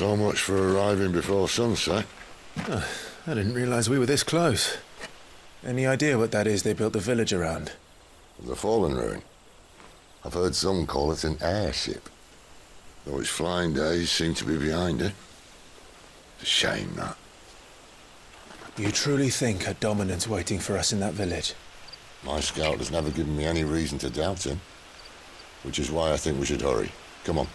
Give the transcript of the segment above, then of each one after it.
So much for arriving before sunset. Oh, I didn't realize we were this close. Any idea what that is they built the village around? The fallen ruin. I've heard some call it an airship. Though its flying days seem to be behind it. It's a shame, that. You truly think a dominant's waiting for us in that village? My scout has never given me any reason to doubt him. Which is why I think we should hurry. Come on.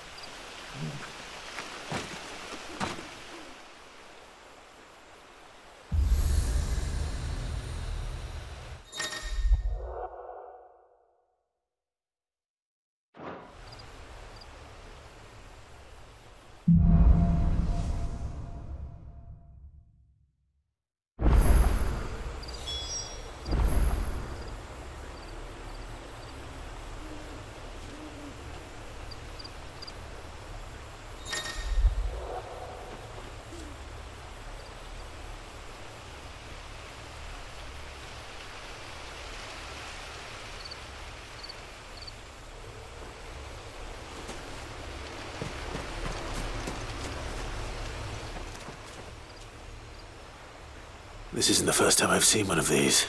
This isn't the first time I've seen one of these.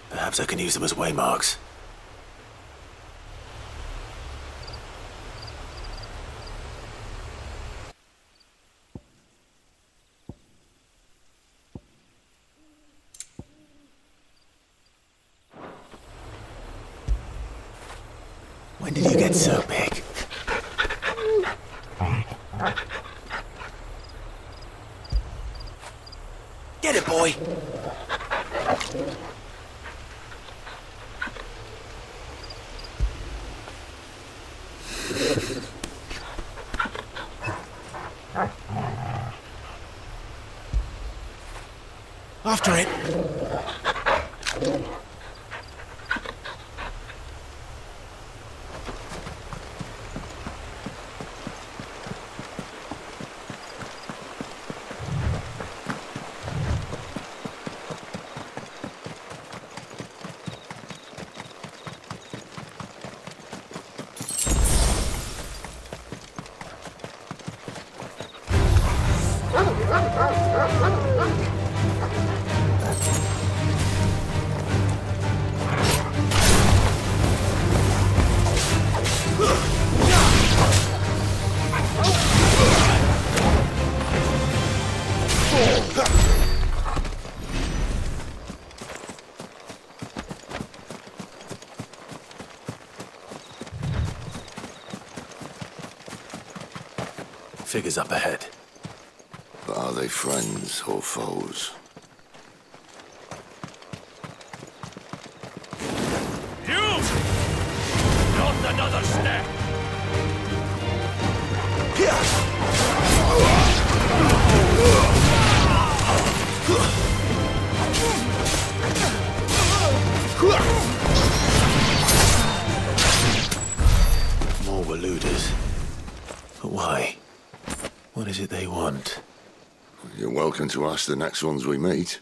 Perhaps I can use them as waymarks. When did you get so big? Get it, boy! After it! Figures up ahead. But are they friends or foes? You! Not another step! More Waluders. But why? What is it they want? You're welcome to ask the next ones we meet.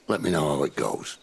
Let me know how it goes.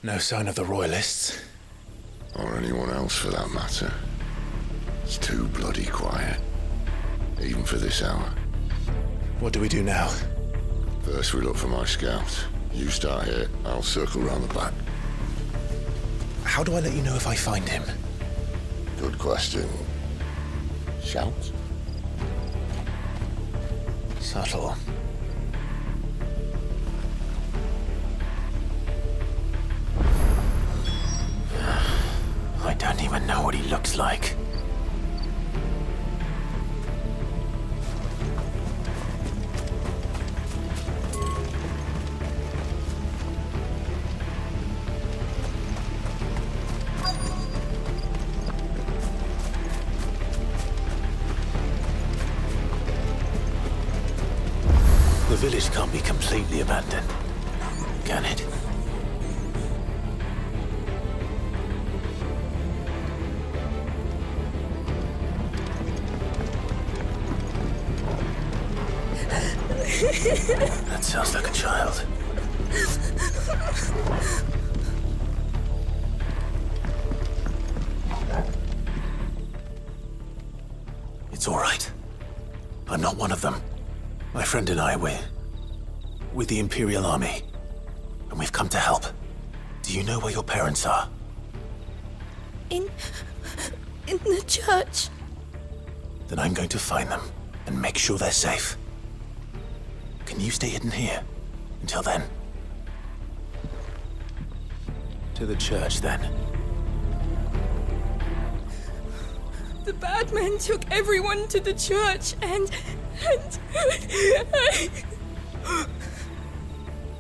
No sign of the Royalists. Or anyone else for that matter. It's too bloody quiet. Even for this hour. What do we do now? First we look for my scout. You start here, I'll circle round the back. How do I let you know if I find him? Good question. Shout? Subtle. I don't even know what he looks like. The village can't be completely abandoned, can it? That sounds like a child. It's all right. I'm not one of them. My friend and I, we're with the Imperial Army, and we've come to help. Do you know where your parents are? In the church. Then I'm going to find them and make sure they're safe. Can you stay hidden here until then? To the church, then. The bad men took everyone to the church and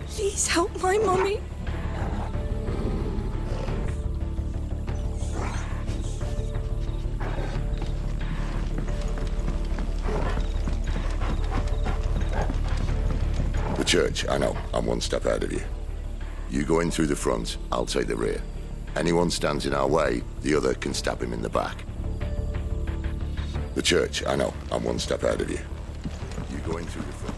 please help my mommy. The church, I know. I'm one step ahead of you. You go in through the front, I'll take the rear. Anyone stands in our way, the other can stab him in the back. The church, I know. I'm one step ahead of you. You go in through the front.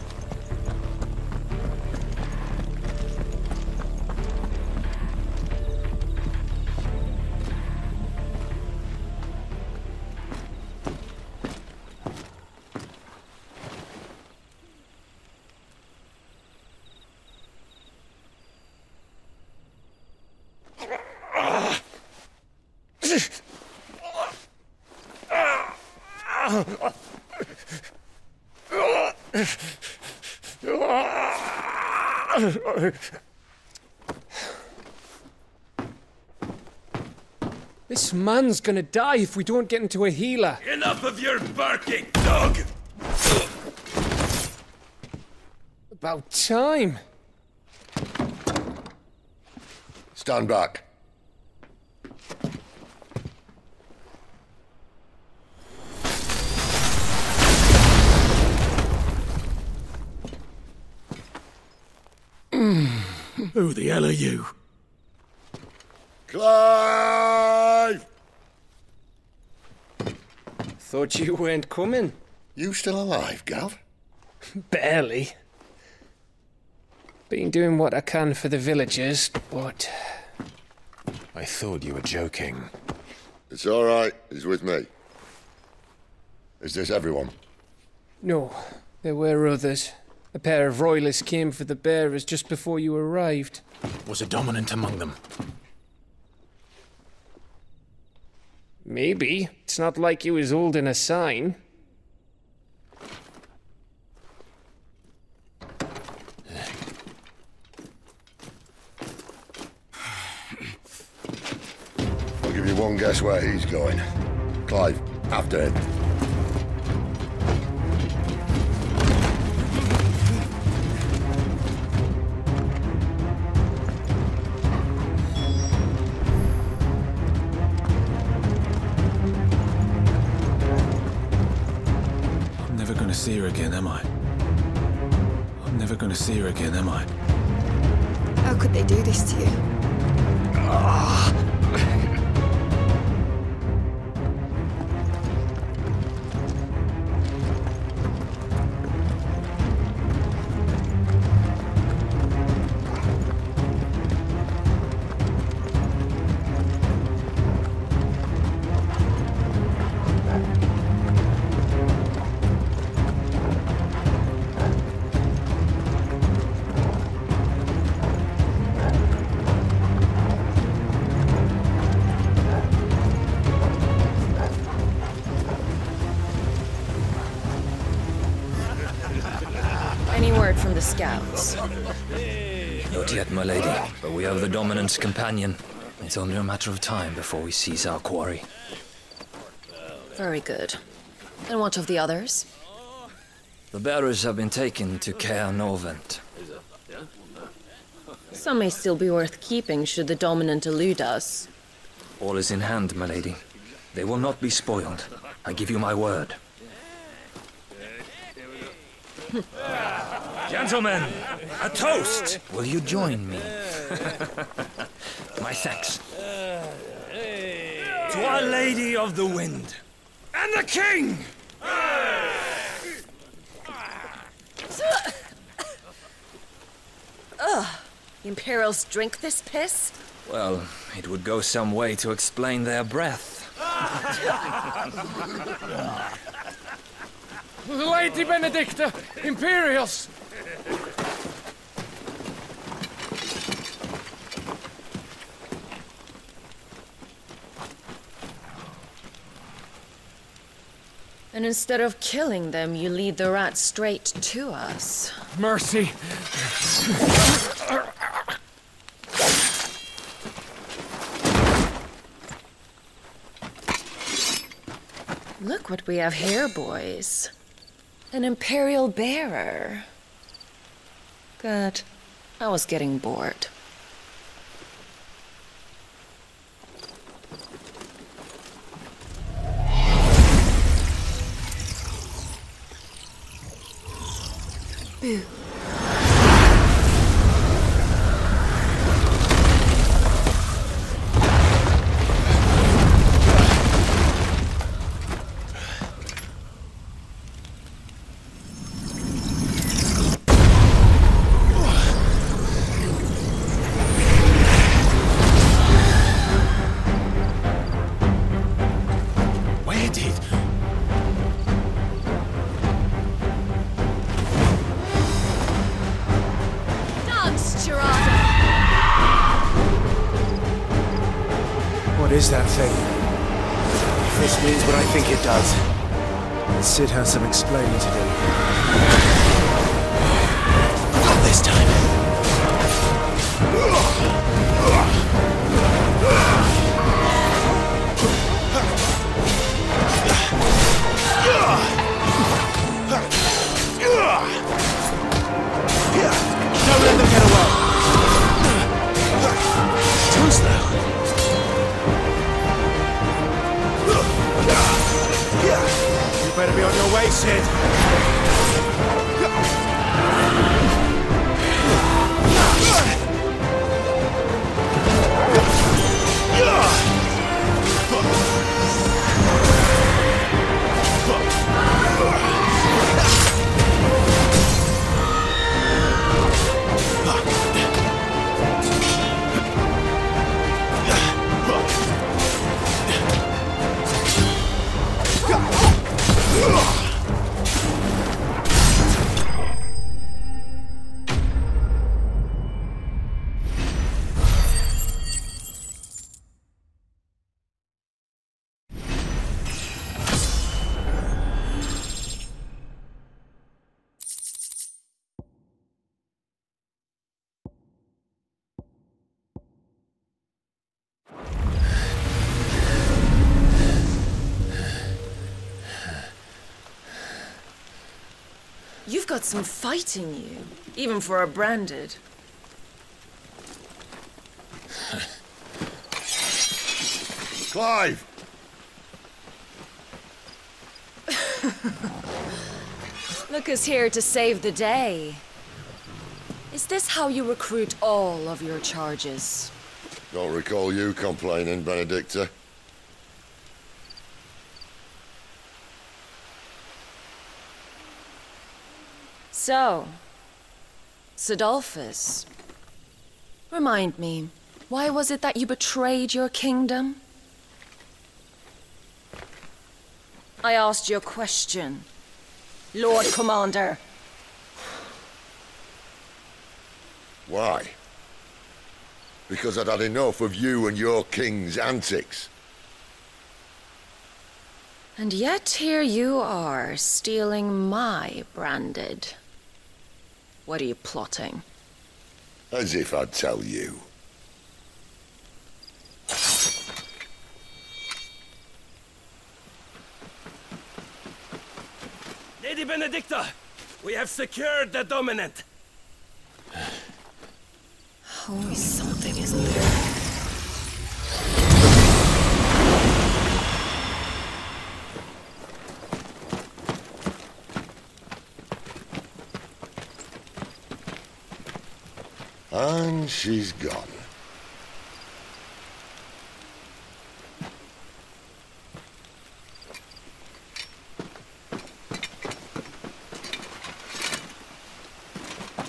This man's gonna die if we don't get into a healer. Enough of your barking, dog! About time. Stand back. Who the hell are you? Clive! Thought you weren't coming. You still alive, Gav? Barely. Been doing what I can for the villagers, but... I thought you were joking. It's all right. He's with me. Is this everyone? No, there were others. A pair of royalists came for the bearers just before you arrived. Was a dominant among them? Maybe. It's not like he was holding a sign. I'll give you one guess where he's going. Clive, after him. See her again, am I? I'm never gonna see her again, am I? How could they do this to you? Any word from the scouts? Not yet, my lady, but we have the Dominant's companion. It's only a matter of time before we seize our quarry. Very good. And what of the others? The bearers have been taken to Caer Novent. Some may still be worth keeping should the Dominant elude us. All is in hand, my lady. They will not be spoiled. I give you my word. Gentlemen, a toast! Will you join me? My thanks. To Our Lady of the Wind. And the King! Ugh. Imperials drink this piss? Well, it would go some way to explain their breath. Lady Benedicta! Imperials! And instead of killing them, you lead the rat straight to us. Mercy! Look what we have here, boys. An Imperial bearer. Good. I was getting bored. Boo. Where did... What is that thing? If this means what I think it does, then Sid has some explaining to do. Not this time. Don't let them get away! Too slow. You better be on your way, Sid! You've got some fight in you, even for a branded. Clive! Look who's here to save the day. Is this how you recruit all of your charges? Don't recall you complaining, Benedicta. So, Sidolphus, remind me, why was it that you betrayed your kingdom? I asked you a question, Lord Commander. Why? Because I'd had enough of you and your king's antics. And yet here you are, stealing my branded. What are you plotting? As if I'd tell you. Lady Benedicta, we have secured the dominant. Always something, isn't there? And she's gone.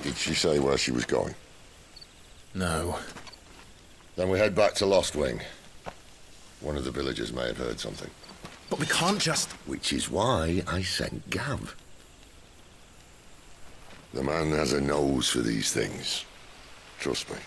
Did she say where she was going? No. Then we head back to Lost Wing. One of the villagers may have heard something. But we can't just... Which is why I sent Gav. The man has a nose for these things. Trust me.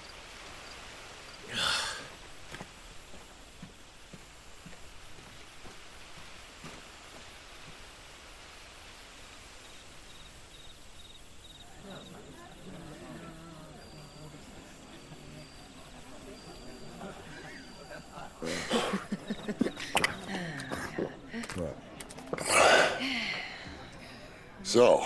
So,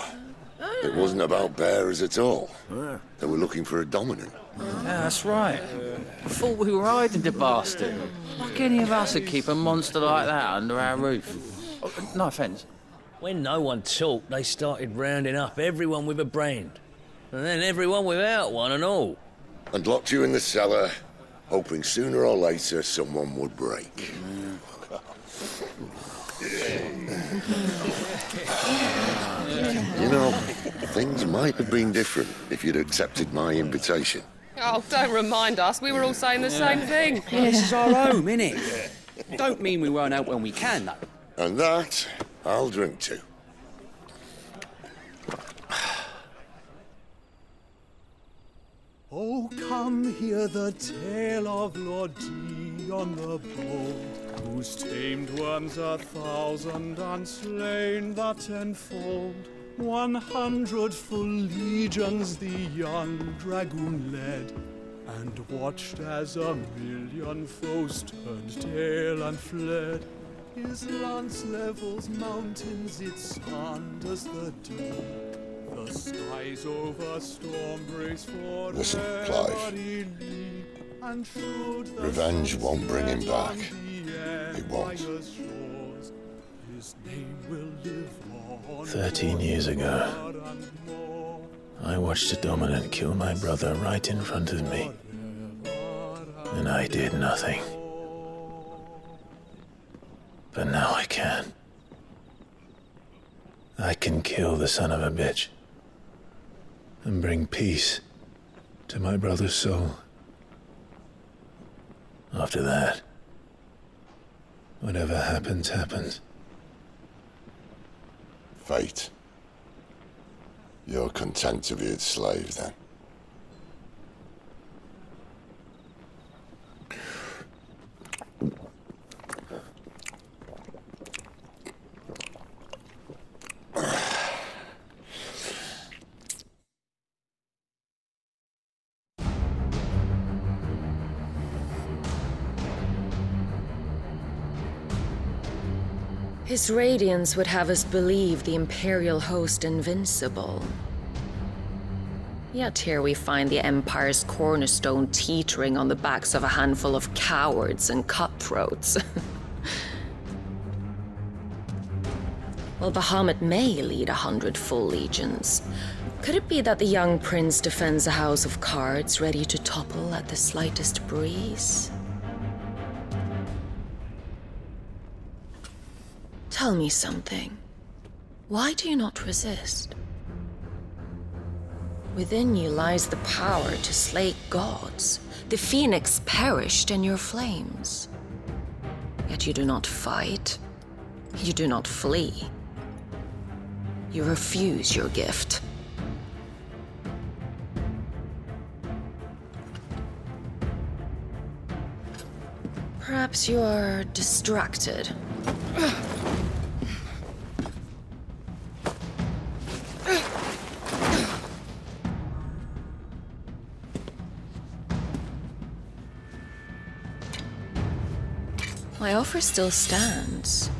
it wasn't about bearers at all. They were looking for a dominant. Yeah, that's right. I thought we were hiding the bastard. Like any of us would keep a monster like that under our roof. Oh, no offence. When no one talked, they started rounding up everyone with a brand. And then everyone without one and all. And locked you in the cellar, hoping sooner or later someone would break. You know, things might have been different if you'd accepted my invitation. Oh, don't remind us. We were all saying the same thing. Yeah, this is our home, innit? Don't mean we won't out when we can, though. And that, I'll drink to. Oh, come hear the tale of Lord Dion the Bold, who's tamed worms 1,000 and slain the 10-fold. 100 full legions the young dragoon led, and watched as 1,000,000 foes turned tail and fled. His lance levels mountains, it sanders the deep. The skies over storm breaks for Listen, Clive. Revenge won't bring him back. It won't. 13 years ago, I watched a dominant kill my brother right in front of me. And I did nothing. But now I can. I can kill the son of a bitch. And bring peace to my brother's soul. After that, whatever happens, happens. Fate. You're content to be its slave, then? His radiance would have us believe the Imperial host invincible. Yet here we find the Empire's cornerstone teetering on the backs of a handful of cowards and cutthroats. While Bahamut may lead 100 full legions, could it be that the young prince defends a house of cards ready to topple at the slightest breeze? Tell me something. Why do you not resist? Within you lies the power to slay gods. The phoenix perished in your flames. Yet you do not fight. You do not flee. You refuse your gift. Perhaps you are distracted. My offer still stands.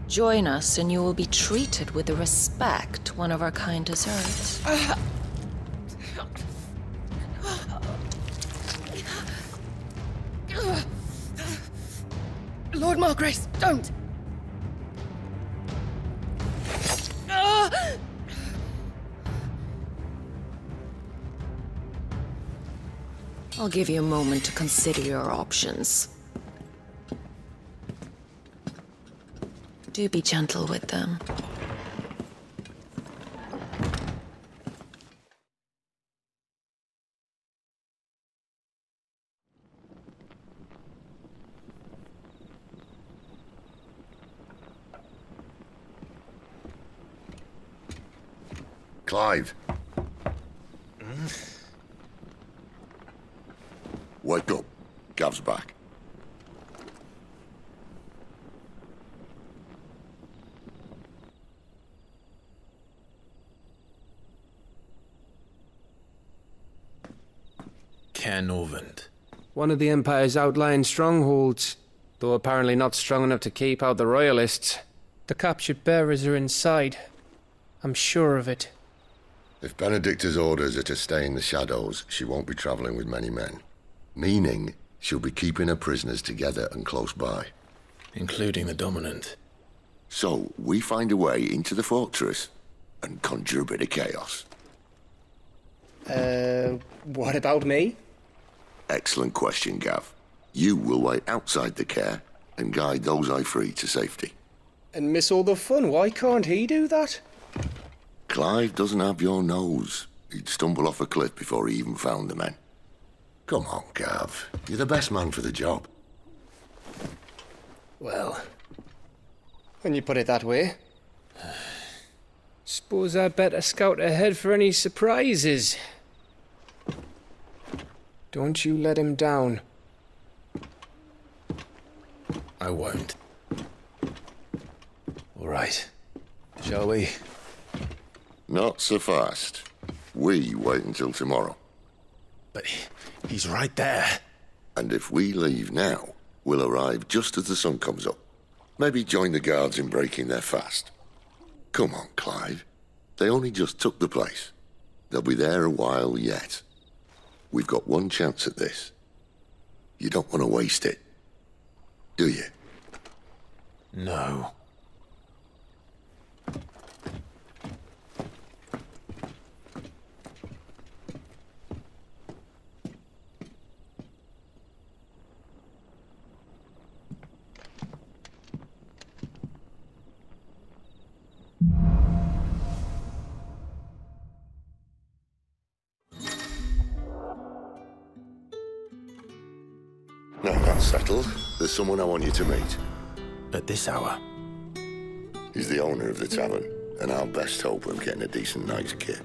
Join us and you will be treated with the respect one of our kind deserves. Lord Margrace, don't! I'll give you a moment to consider your options. Do be gentle with them. Clive. Wake up. Gav's back. Caernarvon. One of the Empire's outlying strongholds, though apparently not strong enough to keep out the Royalists. The captured bearers are inside. I'm sure of it. If Benedicta's orders are to stay in the shadows, she won't be traveling with many men. Meaning, she'll be keeping her prisoners together and close by. Including the Dominant. So, we find a way into the fortress and conjure a bit of chaos. What about me? Excellent question, Gav. You will wait outside the care and guide those I free to safety. And miss all the fun. Why can't he do that? Clive doesn't have your nose. He'd stumble off a cliff before he even found the men. Come on, Gav. You're the best man for the job. Well, when you put it that way. Suppose I'd better scout ahead for any surprises. Don't you let him down. I won't. All right. Shall we? Not so fast. We wait until tomorrow. But he's right there. And if we leave now, we'll arrive just as the sun comes up. Maybe join the guards in breaking their fast. Come on, Clive. They only just took the place. They'll be there a while yet. We've got one chance at this. You don't want to waste it, do you? No. Now that's settled. There's someone I want you to meet. At this hour? He's the owner of the tavern, and our best hope of getting a decent night's kip.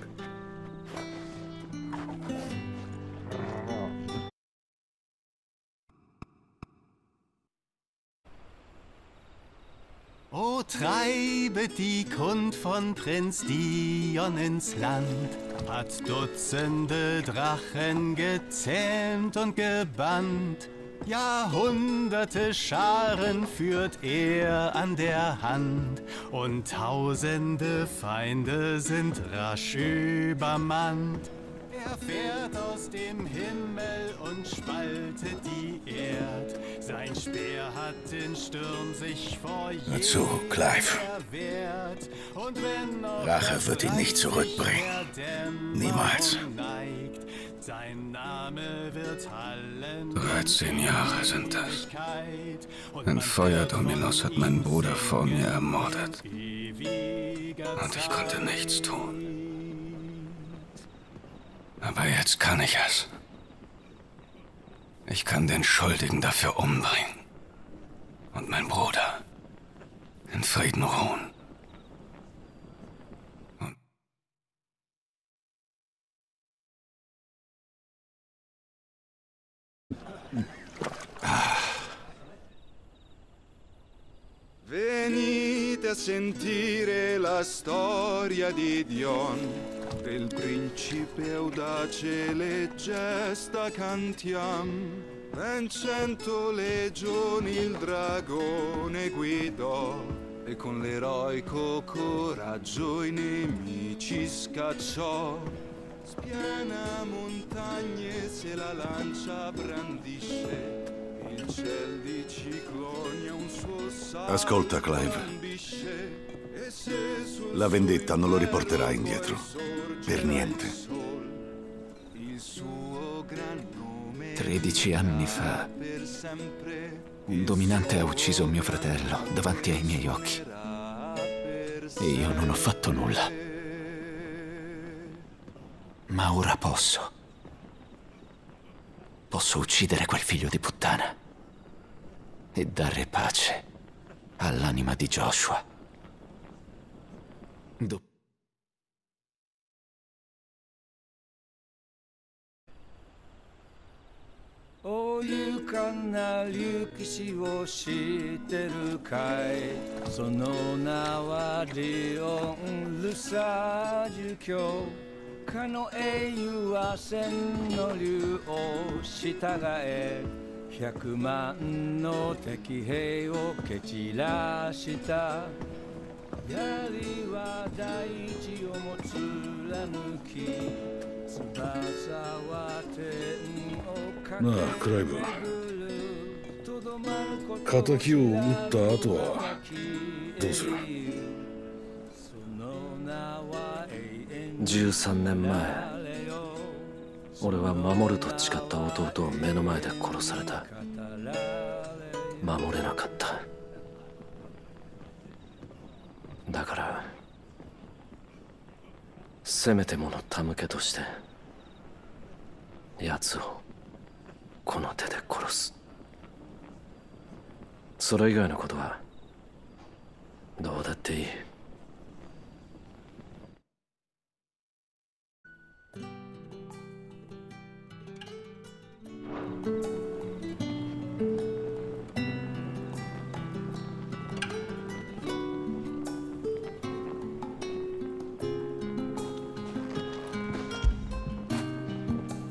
O treibet die Kund von Prinz Dion ins Land, hat Dutzende Drachen gezähmt und gebannt. Jahrhunderte Scharen führt er an der Hand, und tausende Feinde sind rasch übermannt. Er fährt aus dem Himmel und spaltet die Erd. Sein Speer hat den Sturm sich vor Hör zu, Clive. Rache wird ihn nicht zurückbringen. Niemals. 13 Jahre sind das. Ein Feuerdominus hat meinen Bruder vor mir ermordet. Und ich konnte nichts tun. Aber jetzt kann ich es. Ich kann den Schuldigen dafür umbringen. Und mein Bruder in Frieden ruhen. Venite a sentire la storia di Dion, del principe audace le gesta cantiam. Ben 100 legioni il dragone guidò, e con l'eroico coraggio i nemici scacciò. Spiana montagne se la lancia brandisce, il ciel di cicloni ha un suo sale. Ascolta, Clive. La vendetta non lo riporterà indietro. Per niente. Il suo gran nome 13 anni fa, un dominante ha ucciso mio fratello davanti ai miei occhi. E io non ho fatto nulla. Ma ora posso. Posso uccidere quel figlio di puttana e dare pace all'anima di Joshua.おゆかな竜騎士を知ってるかいその名はリオン・ルサージュ教かの英雄は千の竜を従え100万の敵兵を蹴散らした槍は大地をも貫き翼は天をなあクライブ、敵を撃った後はどうする？13年前、俺は守ると誓った弟を目の前で殺された。守れなかった。だからせめてもの手向けとして奴をこの手で殺す。それ以外のことはどうだっていい。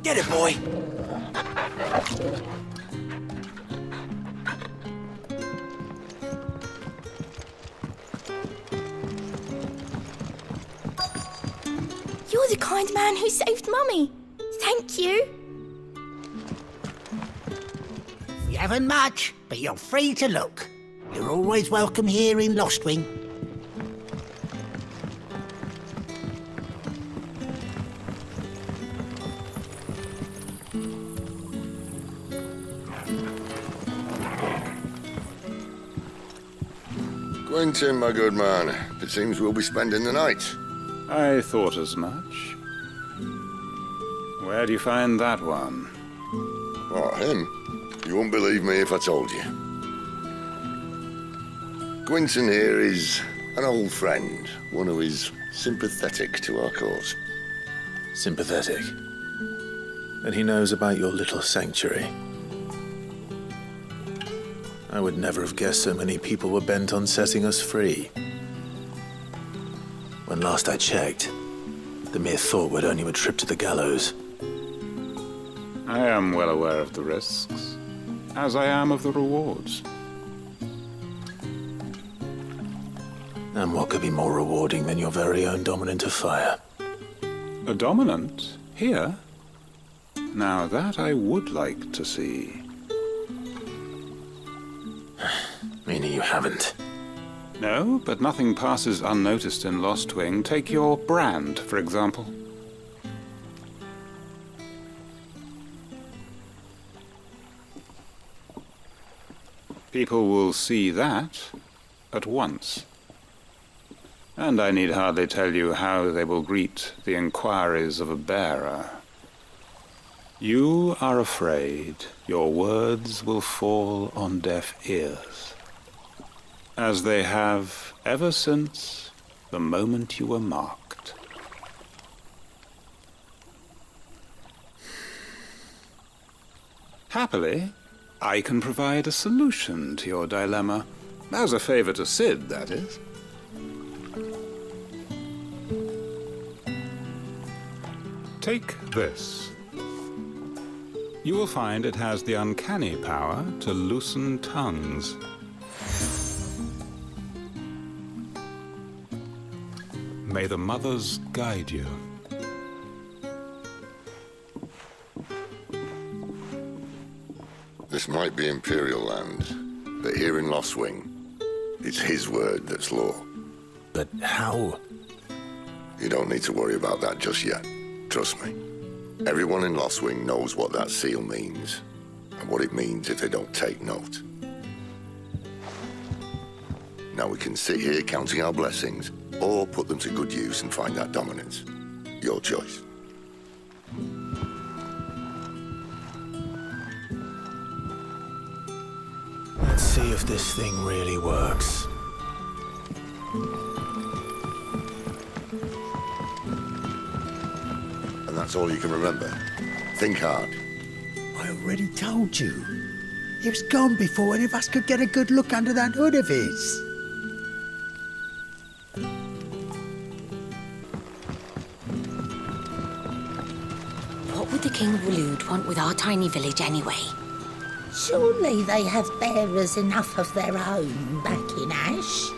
Get it, boy! You're the kind man who saved Mummy. Thank you. You haven't much, but you're free to look. You're always welcome here in Lostwing. Quentin, my good man, it seems we'll be spending the night. I thought as much. Where do you find that one? What, him? You won't believe me if I told you. Quentin here is an old friend, one who is sympathetic to our cause. Sympathetic? And he knows about your little sanctuary. I would never have guessed so many people were bent on setting us free. When last I checked, the mere thought would earn you a trip to the gallows. I am well aware of the risks, as I am of the rewards. And what could be more rewarding than your very own dominant of fire? A dominant? Here? Now that I would like to see. Meaning you haven't? No, but nothing passes unnoticed in Lostwing. Take your brand, for example. People will see that at once. And I need hardly tell you how they will greet the inquiries of a bearer. You are afraid your words will fall on deaf ears, as they have ever since the moment you were marked. Happily, I can provide a solution to your dilemma, as a favor to Sid, that is. Take this. You will find it has the uncanny power to loosen tongues. May the mothers guide you. This might be Imperial land, but here in Lostwing, it's his word that's law. But how? You don't need to worry about that just yet. Trust me. Everyone in Lostwing knows what that seal means, and what it means if they don't take note. Now we can sit here counting our blessings, or put them to good use and find that dominance. Your choice. Let's see if this thing really works. And that's all you can remember. Think hard. I already told you. It was gone before any of us could get a good look under that hood of his. What would the King of Waloed want with our tiny village anyway? Surely they have bearers enough of their own back in Ash.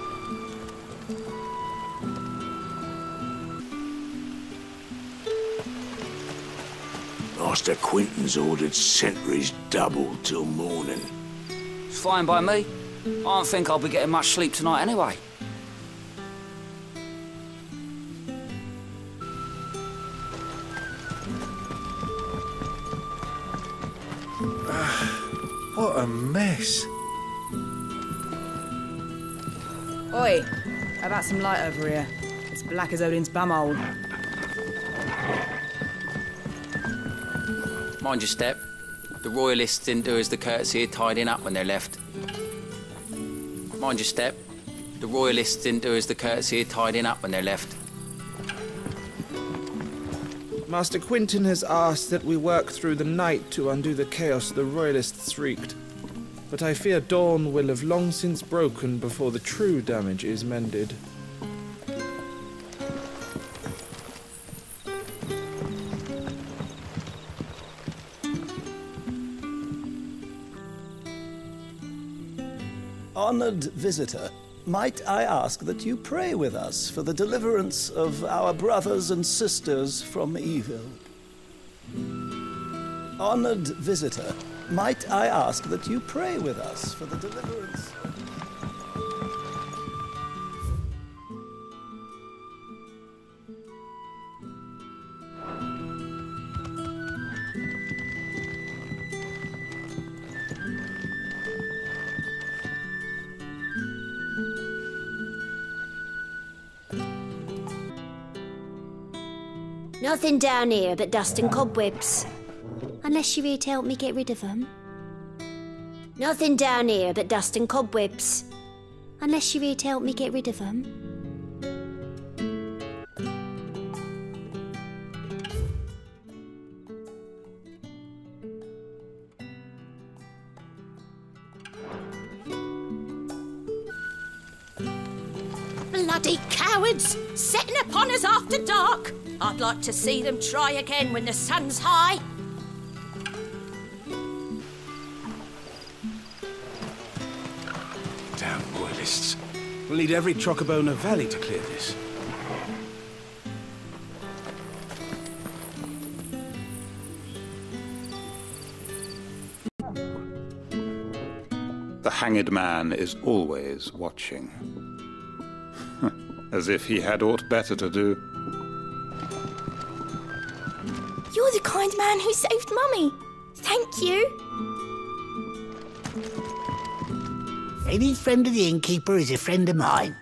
Master Quentin's ordered sentries doubled till morning. It's fine by me. I don't think I'll be getting much sleep tonight anyway. What a mess. Oi, how about some light over here? It's black as Odin's bumhole. Mind your step. The Royalists didn't do us the courtesy of tidying up when they left. Mind your step. The Royalists didn't do us the courtesy of tidying up when they left. Master Quentin has asked that we work through the night to undo the chaos the Royalists wreaked. But I fear dawn will have long since broken before the true damage is mended. Honored visitor, might I ask that you pray with us for the deliverance of our brothers and sisters from evil? Honored visitor, might I ask that you pray with us for the deliverance of... Nothing down here but dust and cobwebs. Unless you're here to help me get rid of them. Nothing down here but dust and cobwebs. Unless you're here to help me get rid of them. Bloody cowards! Setting upon us after dark! I'd like to see them try again when the sun's high. Damn Royalists. We'll need every Trocobona Valley to clear this. The hanged man is always watching. As if he had aught better to do. You're the kind man who saved Mummy. Thank you. Any friend of the innkeeper is a friend of mine.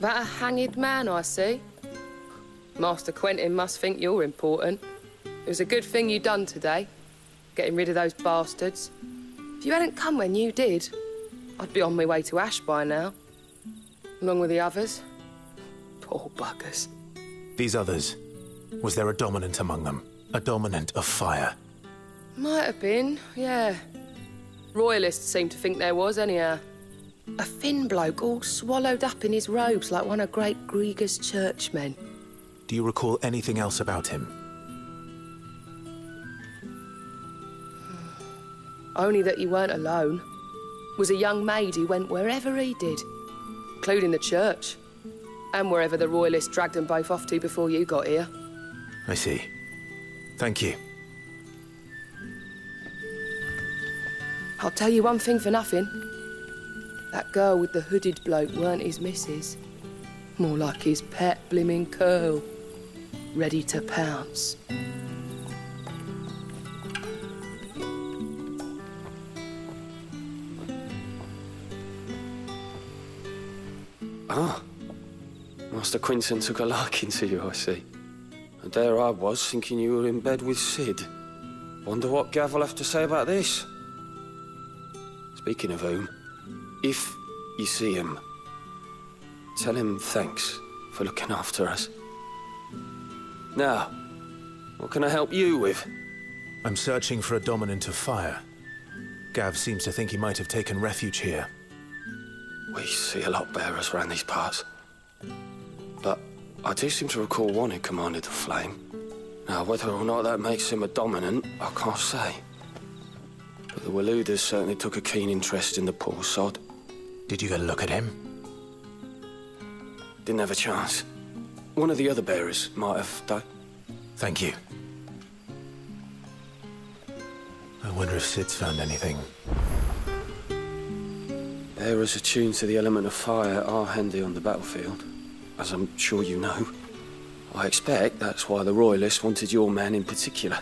That a hanged man, I see. Master Quentin must think you're important. It was a good thing you done today, getting rid of those bastards. If you hadn't come when you did, I'd be on my way to Ash by now. Along with the others. Poor buggers. These others, was there a dominant among them? A dominant of fire? Might have been, yeah. Royalists seem to think there was, anyhow. A thin bloke all swallowed up in his robes like one of Great Grieger's churchmen. Do you recall anything else about him? Only that he weren't alone. Was a young maid who went wherever he did, including the church, and wherever the Royalists dragged them both off to before you got here. I see. Thank you. I'll tell you one thing for nothing. That girl with the hooded bloke weren't his missus. More like his pet blimmin' curl. Ready to pounce. Ah. Master Quinton took a liking to you, I see. And there I was, thinking you were in bed with Sid. Wonder what Gav will have to say about this. Speaking of whom, if you see him, tell him thanks for looking after us. Now, what can I help you with? I'm searching for a dominant of fire. Gav seems to think he might have taken refuge here. We see a lot bearers around these parts. But I do seem to recall one who commanded the flame. Now, whether or not that makes him a dominant, I can't say. But the Waluders certainly took a keen interest in the poor sod. Did you get a look at him? Didn't have a chance. One of the other bearers might have, though. Thank you. I wonder if Sid's found anything. Bearers attuned to the element of fire are handy on the battlefield, as I'm sure you know. I expect that's why the Royalists wanted your man in particular.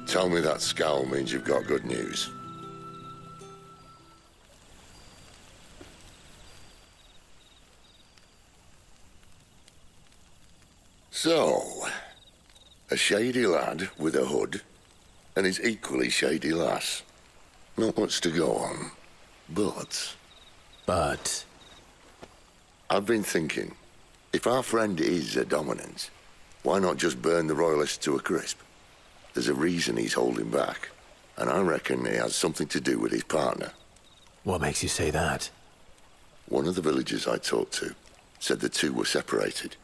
Tell me that scowl means you've got good news. So, a shady lad with a hood, and his equally shady lass. Not much to go on, but... But? I've been thinking, if our friend is a dominant, why not just burn the Royalists to a crisp? There's a reason he's holding back, and I reckon he has something to do with his partner. What makes you say that? One of the villagers I talked to said the two were separated.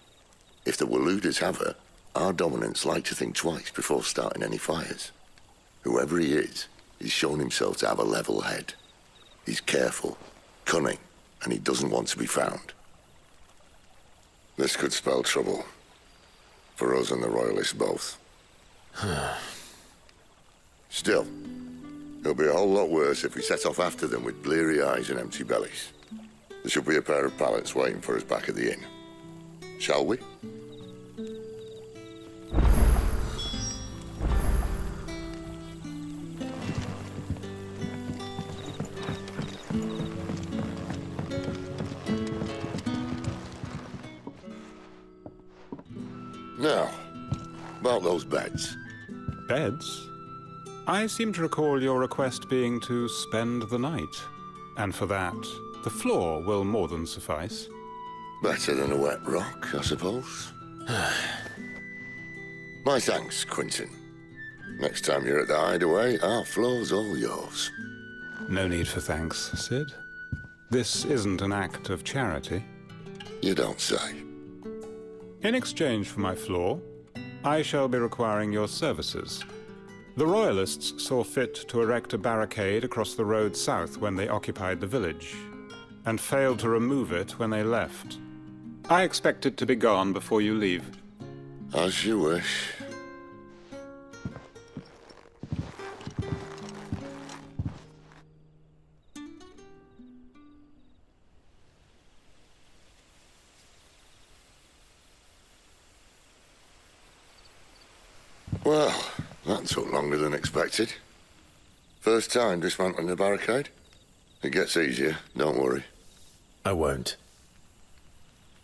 If the Waluders have her, our dominants like to think twice before starting any fires. Whoever he is, he's shown himself to have a level head. He's careful, cunning, and he doesn't want to be found. This could spell trouble. For us and the Royalists both. Still, it'll be a whole lot worse if we set off after them with bleary eyes and empty bellies. There should be a pair of pallets waiting for us back at the inn. Shall we? Now, about those beds. Beds? I seem to recall your request being to spend the night. And for that, the floor will more than suffice. Better than a wet rock, I suppose. My thanks, Quinton. Next time you're at the hideaway, our floor's all yours. No need for thanks, Sid. This isn't an act of charity. You don't say. In exchange for my floor, I shall be requiring your services. The Royalists saw fit to erect a barricade across the road south when they occupied the village, and failed to remove it when they left. I expect it to be gone before you leave. As you wish. Well, that took longer than expected. First time dismantling the barricade? It gets easier, don't worry. I won't.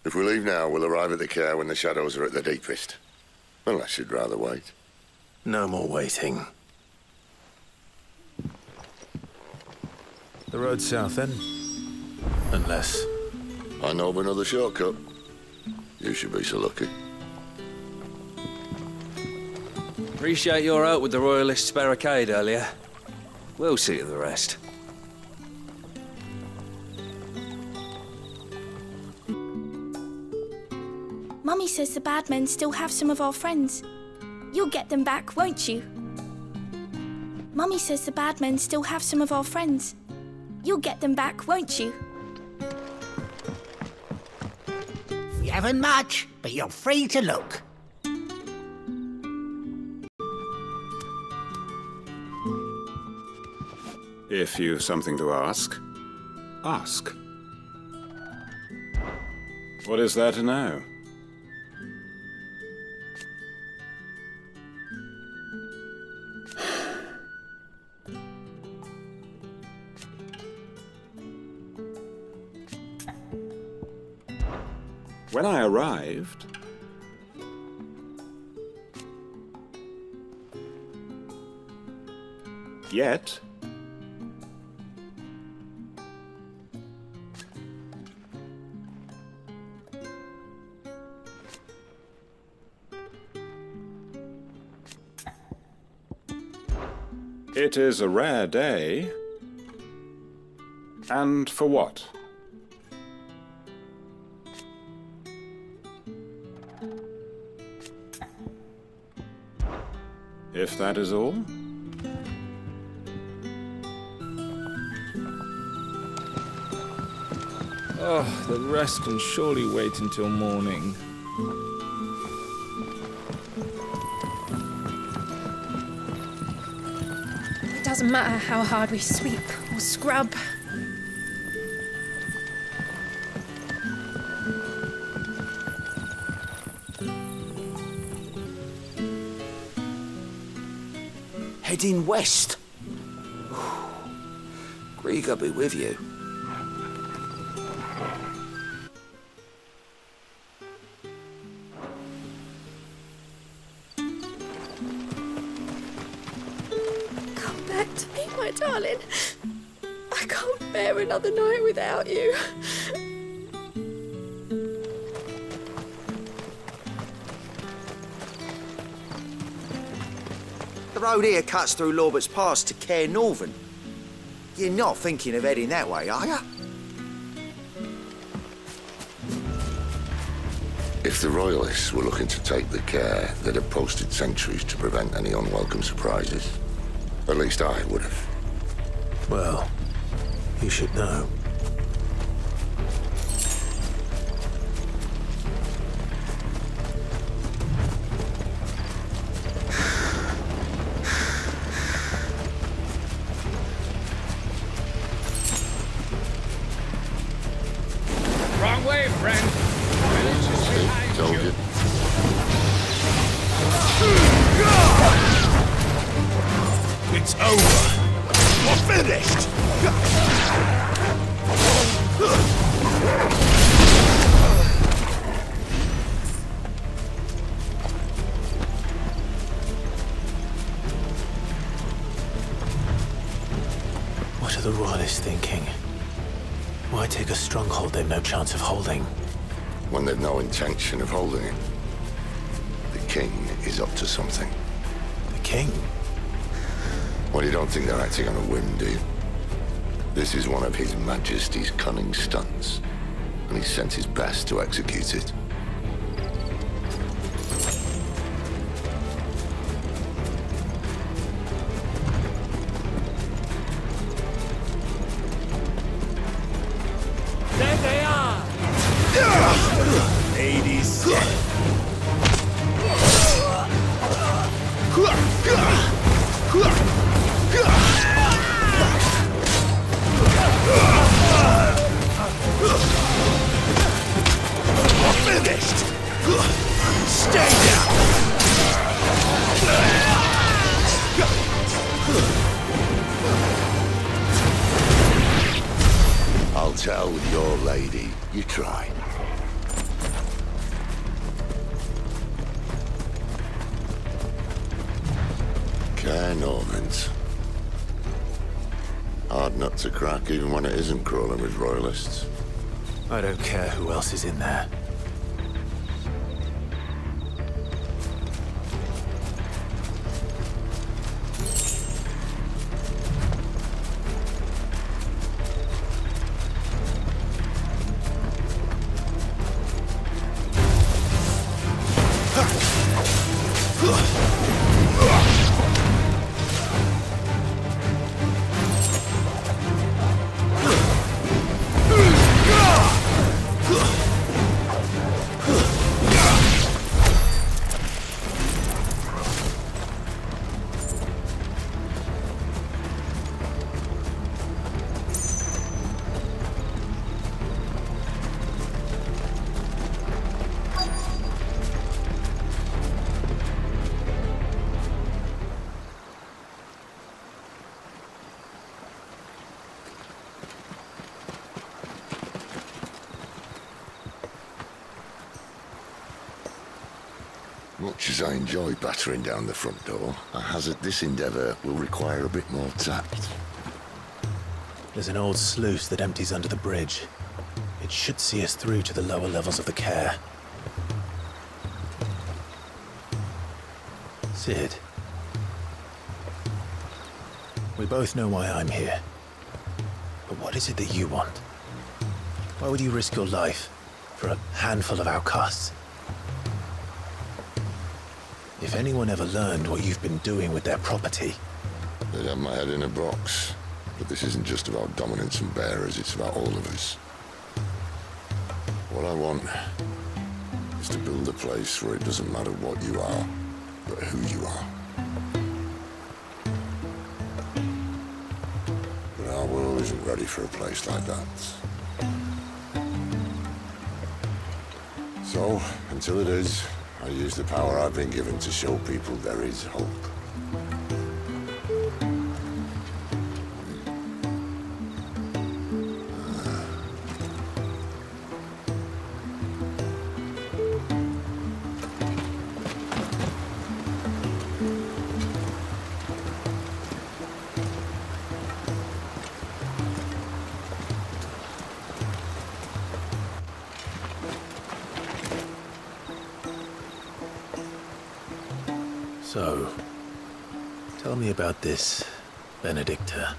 If we leave now, we'll arrive at the care when the shadows are at the deepest. Unless you'd rather wait. No more waiting. The road south, then? Unless... I know of another shortcut. You should be so lucky. Appreciate your help with the Royalists' barricade earlier. We'll see to the rest. Mummy says the bad men still have some of our friends. You'll get them back, won't you? Mummy says the bad men still have some of our friends. You'll get them back, won't you? We haven't much, but you're free to look. If you've something to ask, ask. What is there to know? When I arrived, yet it is a rare day, and for what? If that is all? Oh, the rest can surely wait until morning. It doesn't matter how hard we sweep or scrub. Heading west. Grieger be with you. Come back to me, my darling. I can't bear another night without you. The road here cuts through Lorbert's Pass to Care Northern. You're not thinking of heading that way, are you? If the Royalists were looking to take the care, they'd have posted sentries to prevent any unwelcome surprises. At least I would have. Well, you should know. Wrong way, friend. Village is behind Told you. you. It's over. We're finished. What are the Royalists thinking? Why take a stronghold they've no chance of holding? When they've no intention of holding it. The king is up to something. The king? Well, you don't think they're acting on a whim, do you? This is one of His Majesty's cunning stunts, and he's sent his best to execute it. There they are! Ladies. Finished! Stay down! Norvins. Hard nut to crack even when it isn't crawling with royalists. I don't care who else is in there. Much as I enjoy battering down the front door, I hazard this endeavour will require a bit more tact. There's an old sluice that empties under the bridge. It should see us through to the lower levels of the care. Sid. We both know why I'm here. But what is it that you want? Why would you risk your life for a handful of outcasts? If anyone ever learned what you've been doing with their property... They'd have my head in a box. But this isn't just about dominance and bearers, it's about all of us. What I want is to build a place where it doesn't matter what you are, but who you are. But our world isn't ready for a place like that. So, until it is, I use the power I've been given to show people there is hope. So, tell me about this Benedicta.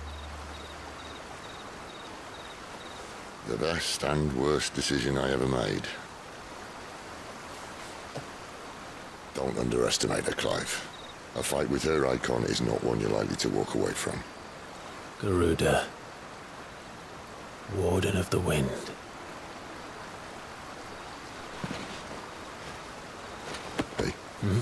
The best and worst decision I ever made. Don't underestimate her, Clive. A fight with her icon is not one you're likely to walk away from. Garuda. Warden of the Wind. Hey. Hmm?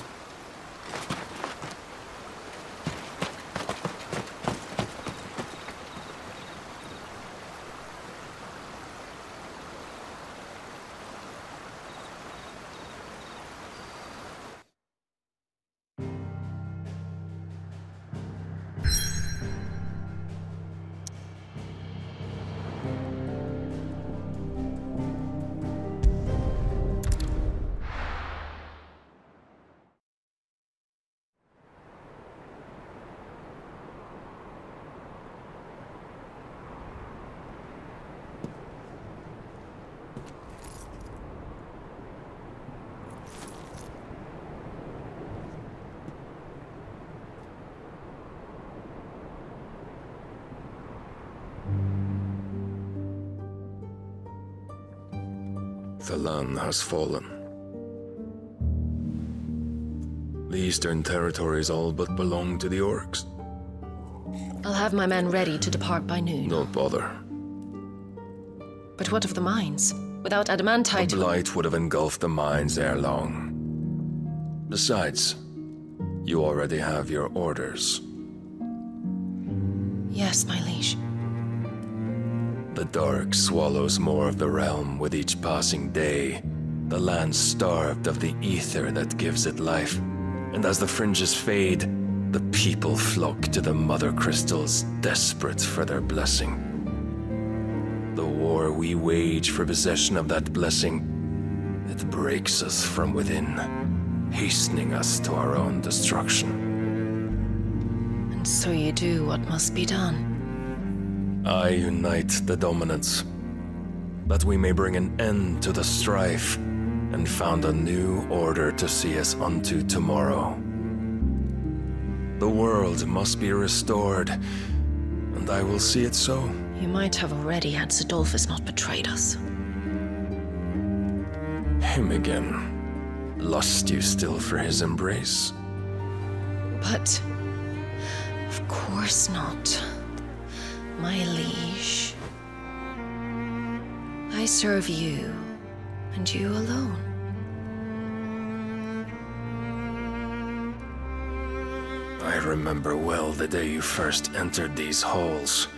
The land has fallen. The eastern territories all but belong to the orcs. I'll have my men ready to depart by noon. Don't bother. But what of the mines? Without adamantite... The blight would have engulfed the mines ere long. Besides, you already have your orders. Yes, my liege. The dark swallows more of the realm with each passing day. The land starved of the ether that gives it life. And as the fringes fade, the people flock to the mother crystals, desperate for their blessing. The war we wage for possession of that blessing, it breaks us from within, hastening us to our own destruction. And so you do what must be done. I unite the dominants, that we may bring an end to the strife, and found a new order to see us unto tomorrow. The world must be restored, and I will see it so. You might have already had Zidolphus not betrayed us. Him again. Lust you still for his embrace? But... of course not. My liege. I serve you, and you alone. I remember well the day you first entered these halls.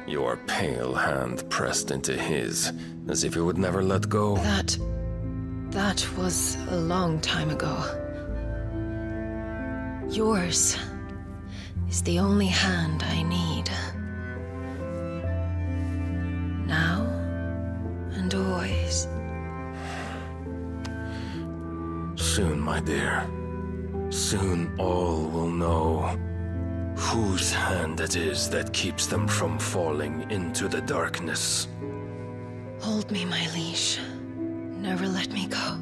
Your pale hand pressed into his, as if you would never let go. That was a long time ago. Yours is the only hand I need. Now and always. Soon, my dear. Soon all will know whose hand it is that keeps them from falling into the darkness. Hold me, my liege. Never let me go.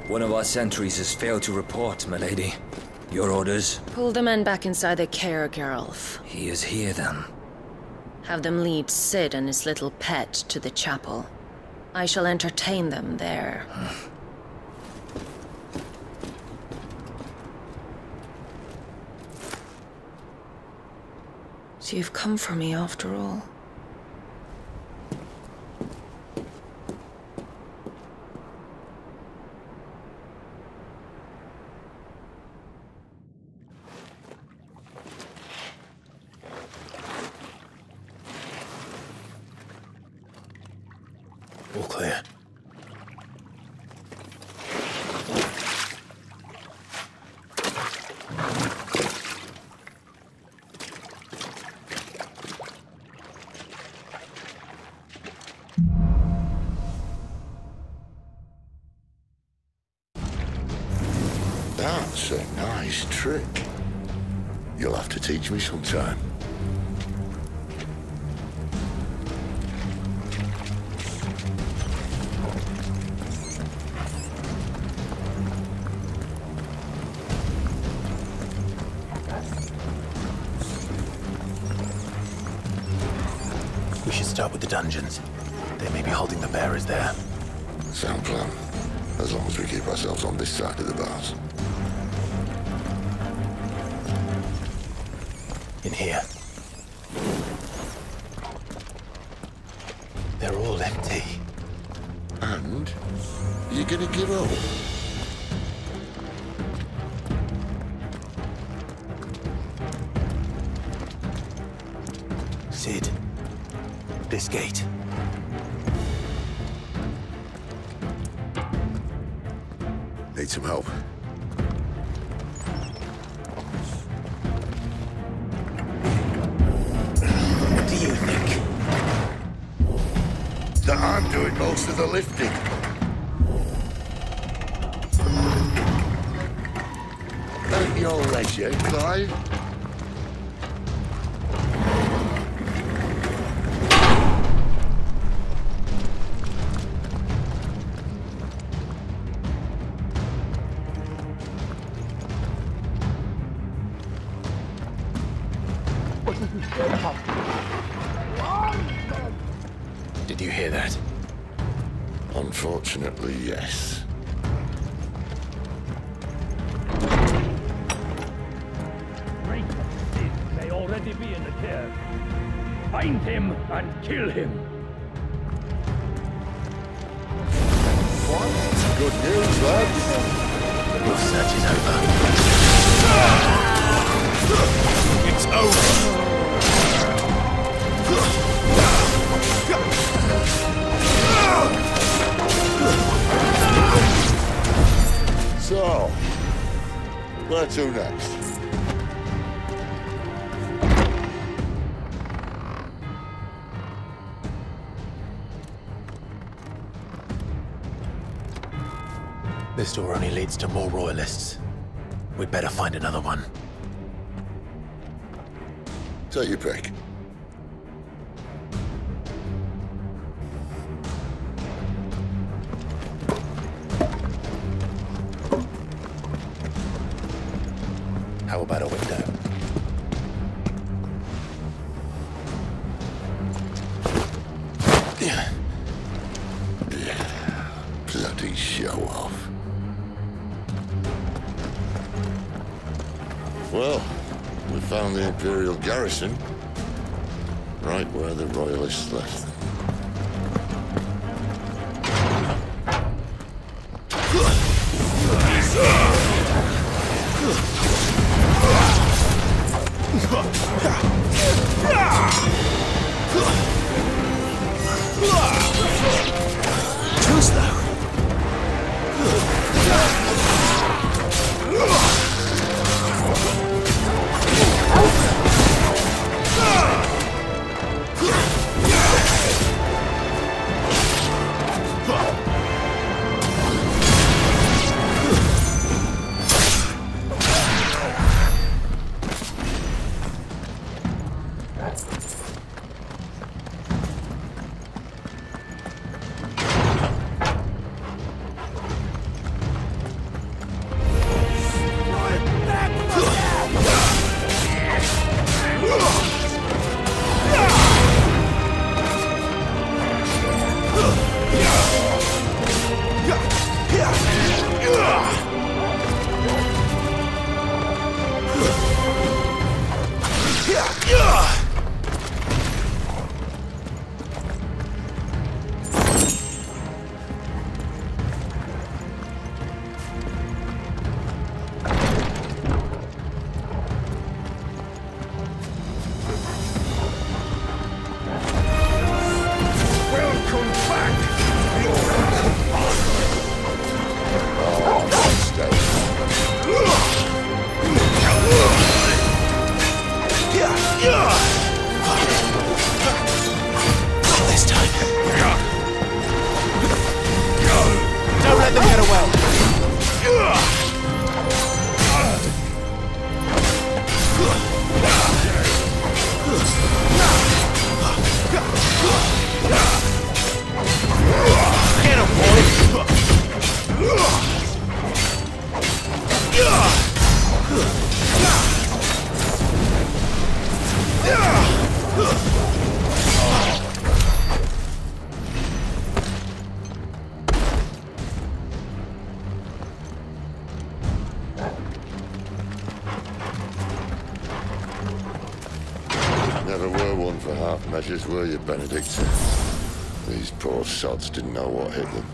One of our sentries has failed to report, my lady. Your orders? Pull the men back inside the care, Geralf. He is here, then. Have them lead Sid and his little pet to the chapel. I shall entertain them there. So you've come for me after all. All clear. That's a nice trick. You'll have to teach me sometime. We should start with the dungeons. They may be holding the bearers there. Sound plan. As long as we keep ourselves on this side of the bars. In here. They're all empty. And? You're gonna give up? Sid. This gate. Need some help. What do you think? That I'm doing most of the lifting. At your leisure, Clive. Did you hear that? Unfortunately, yes. Sid may already be in the care. Find him and kill him. What? Good news, lads. Your search is over. It's over. Where to next? This door only leads to more royalists. We'd better find another one. Take your pick. How about a window? Yeah. Bloody show off. Well, we found the Imperial garrison, right where the Royalists left them. Too slow. Never were one for half measures, were you, Benedict? These poor sods didn't know what hit them.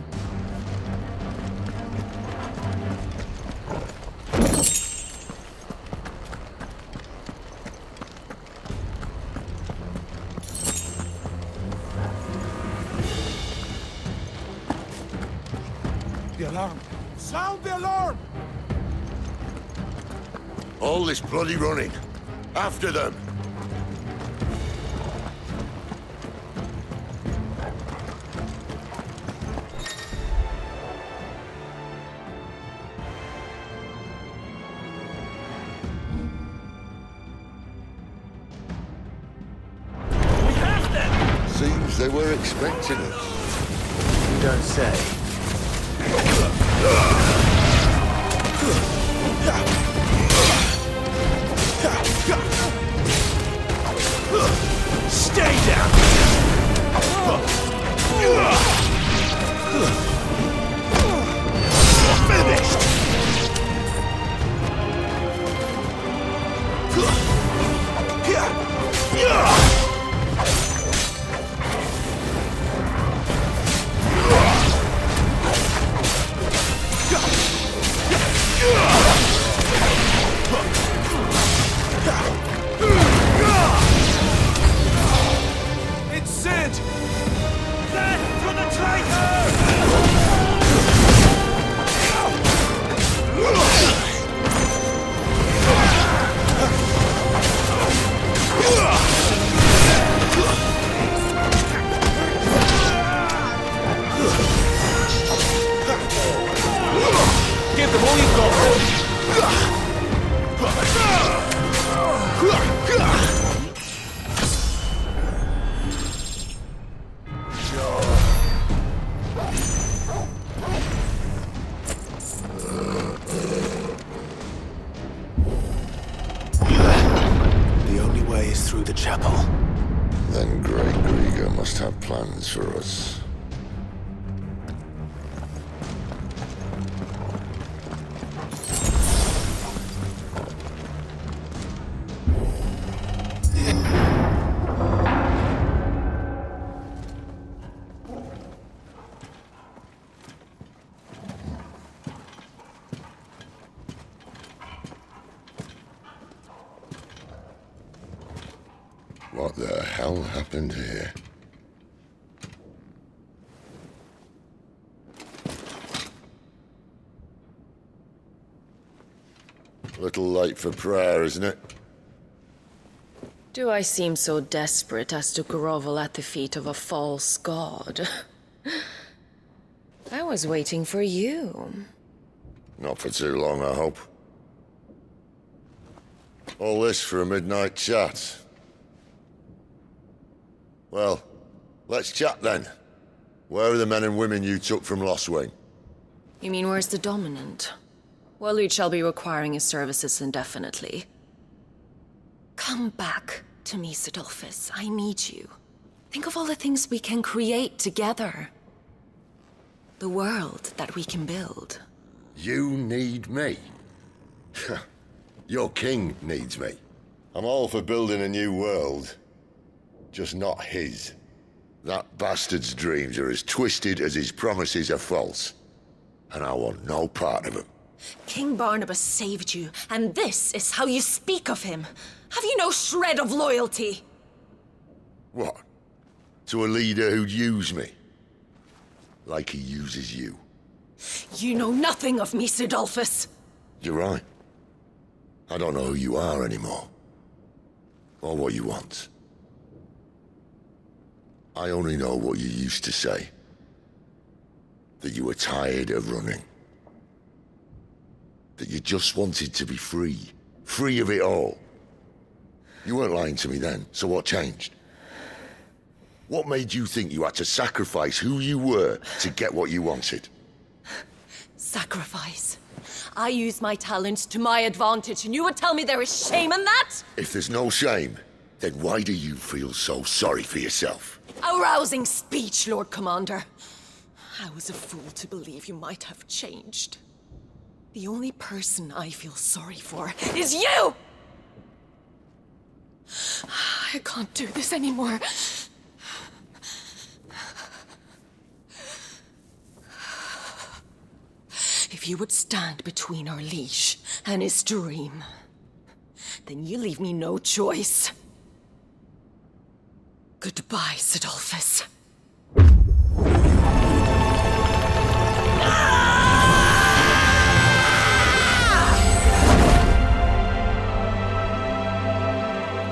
The alarm! Sound the alarm! All this bloody running. After them! Seems they were expecting us. You don't say. Stay down! Finished! give them all you've got. The only way is through the chapel. Then Great Grieger must have plans for us. What the hell happened here? A little late for prayer, isn't it? Do I seem so desperate as to grovel at the feet of a false god? I was waiting for you. Not for too long, I hope. All this for a midnight chat. Well, let's chat then. Where are the men and women you took from Lost Wing? You mean where's the dominant? Well, you shall be requiring his services indefinitely. Come back to me, Sidolphus. I need you. Think of all the things we can create together. The world that we can build. You need me? Your king needs me. I'm all for building a new world. Just not his. That bastard's dreams are as twisted as his promises are false. And I want no part of them. King Barnabas saved you, and this is how you speak of him. Have you no shred of loyalty? What? To a leader who'd use me? Like he uses you. You know nothing of me, Sidolphus. You're right. I don't know who you are anymore. Or what you want. I only know what you used to say. That you were tired of running. That you just wanted to be free. Free of it all. You weren't lying to me then, so what changed? What made you think you had to sacrifice who you were to get what you wanted? Sacrifice. I use my talents to my advantage, and you would tell me there is shame in that? If there's no shame, then why do you feel so sorry for yourself? A rousing speech, Lord Commander. I was a fool to believe you might have changed. The only person I feel sorry for is you! I can't do this anymore. If you would stand between our liege and his dream, then you leave me no choice. Goodbye, Sidolphus.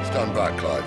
Stand back, Clive.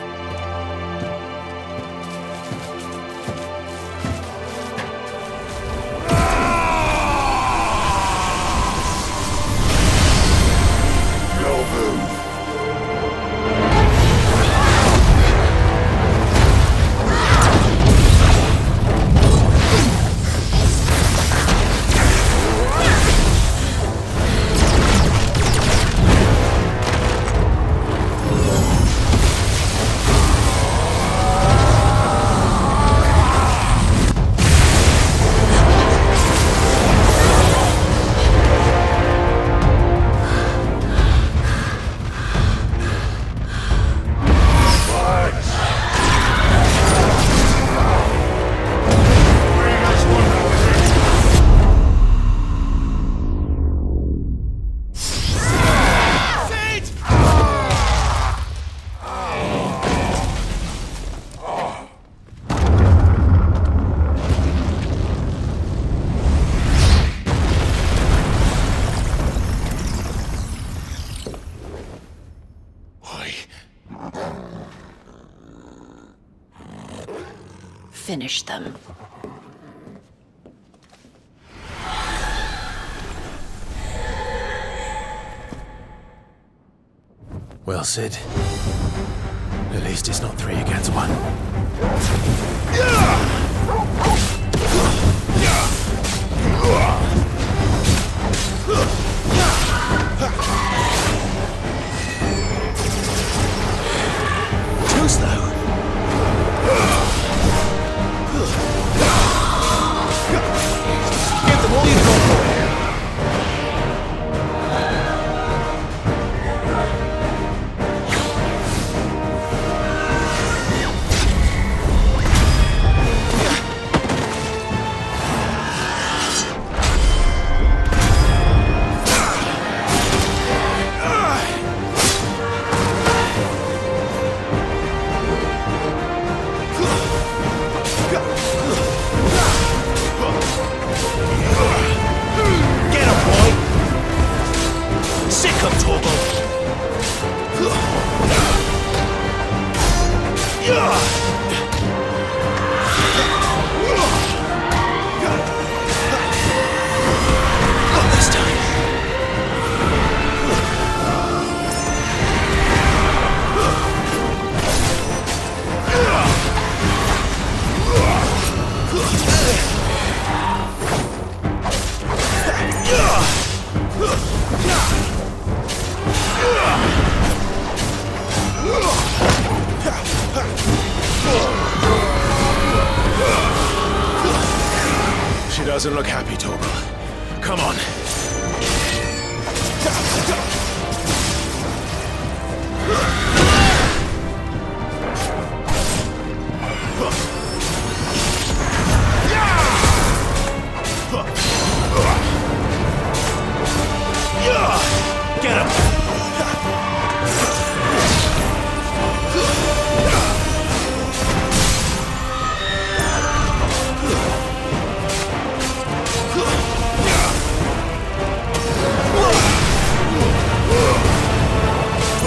Finish them. Well, Sid. At least it's not 3 against 1. Too slow. Give them all you've got for it. She doesn't look happy, Torgal. Come on. Get him!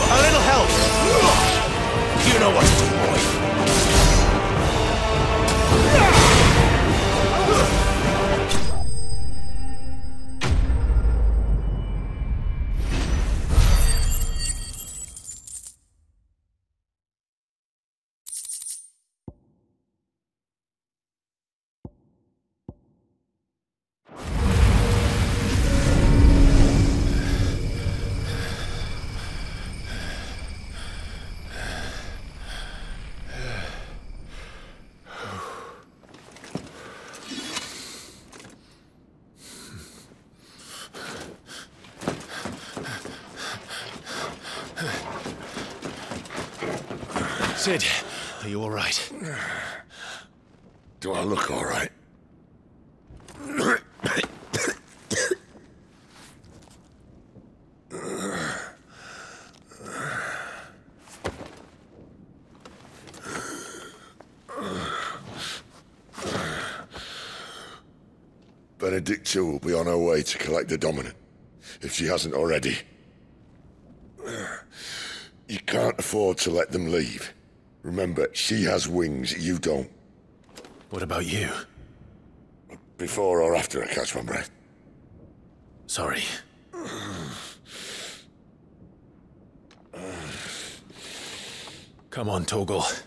A little help! You know what to do, boy. Sid, are you all right? Do I look all right? Benedicta will be on her way to collect the Dominant, if she hasn't already. You can't afford to let them leave. Remember, she has wings, you don't. What about you? Before or after I catch my breath? Sorry. Come on, Torgal.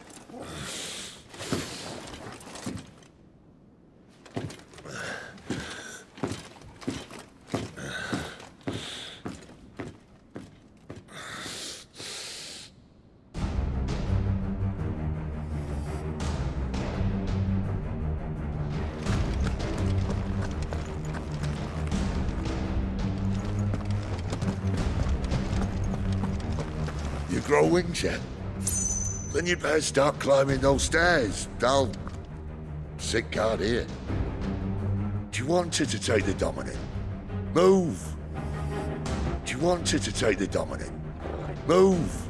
You grow wings yet? Then you'd better start climbing those stairs. I'll sit guard here. Do you want her to take the Dominant? Move! Do you want her to take the Dominant? Move!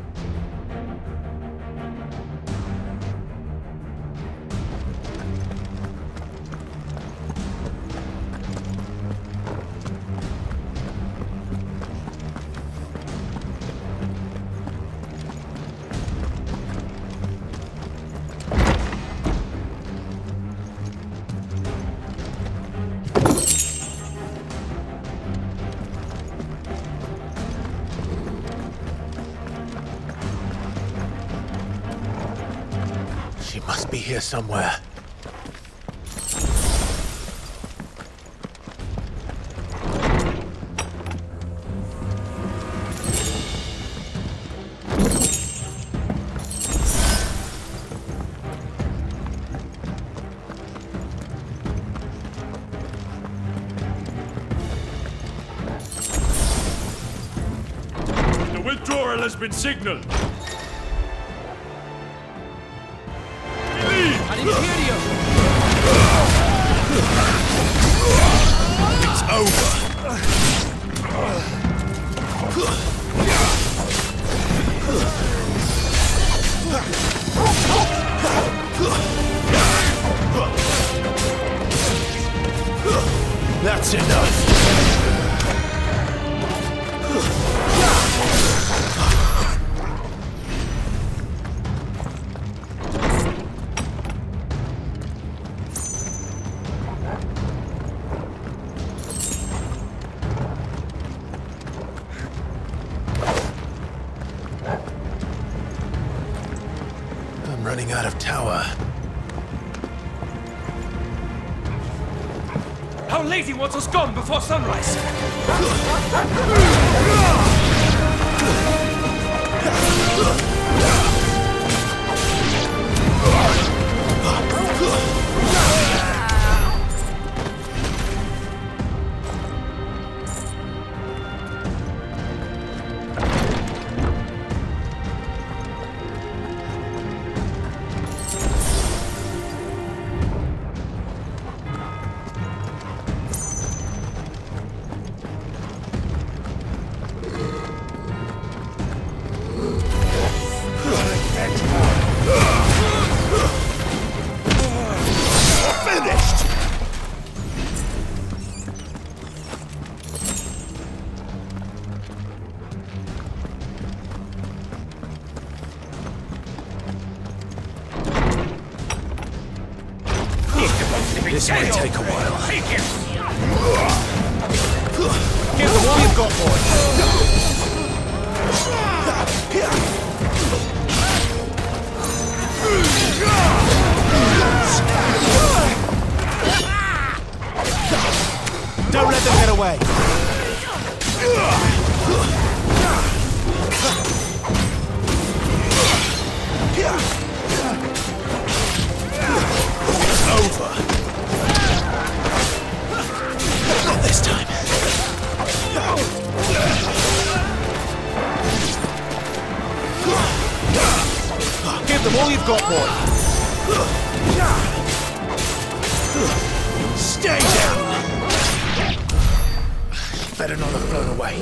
Must be here somewhere. The withdrawal has been signaled. An Imperium! It's over. That's enough. I'm running out of tower. Our lady wants us gone before sunrise. This might take a while. Take him! Give them all you've got, boy. Don't let them get away. It's over. Not this time. Give them all you've got, boy. Stay down. Better not have flown away.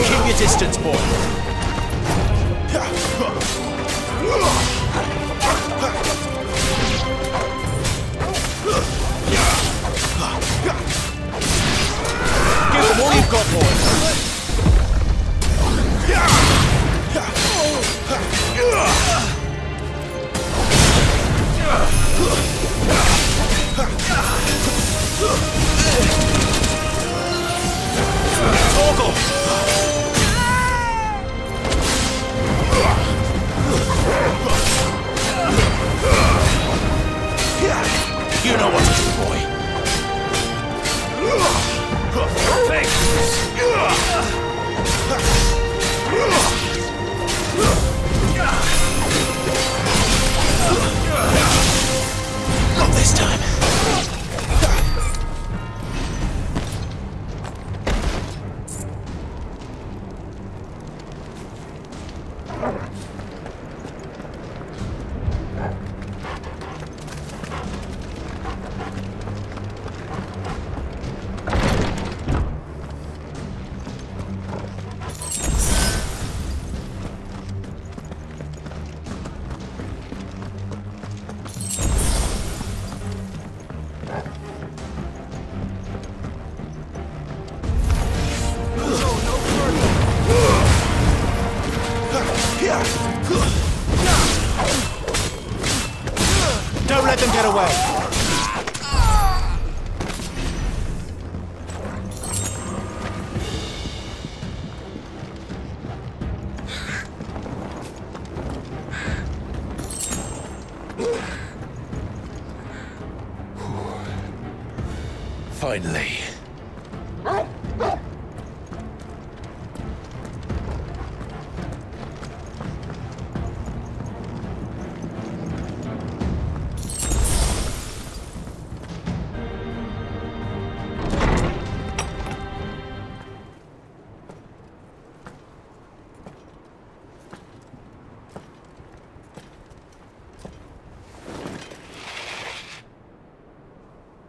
Keep your distance, boy. Give them all you've got, boy. Toggle. Don't let them get away! Finally.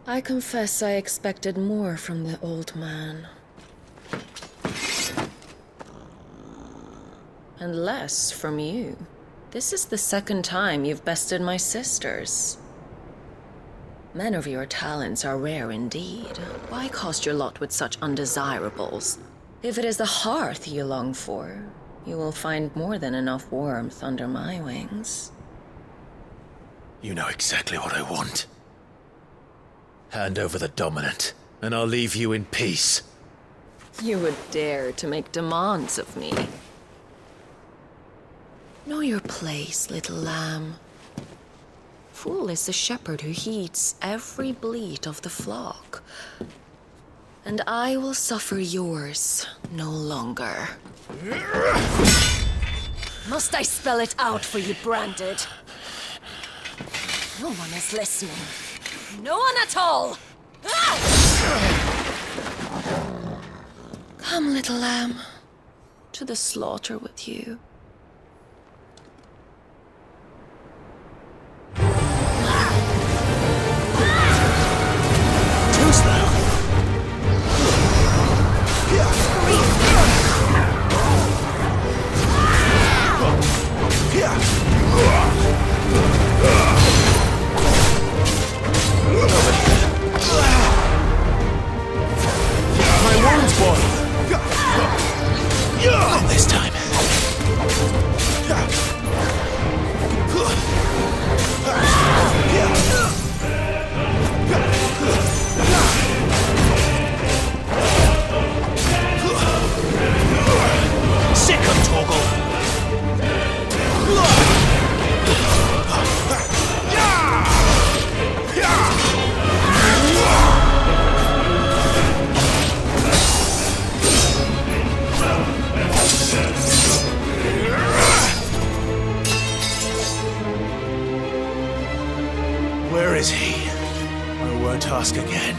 I confess I expected more from the old man. And less from you. This is the second time you've bested my sisters. Men of your talents are rare indeed. Why cast your lot with such undesirables? If it is the hearth you long for, you will find more than enough warmth under my wings. You know exactly what I want. Hand over the dominant, and I'll leave you in peace. You would dare to make demands of me. Know your place, little lamb. Fool is the shepherd who heeds every bleat of the flock. And I will suffer yours no longer. Must I spell it out for you, Branded? No one is listening. No one at all! Come, little lamb, to the slaughter with you. Too slow. My wounds, boy! Not this time. Sick of Torgal! Where is he? I won't ask again.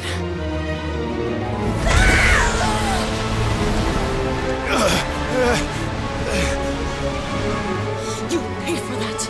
You pay for that!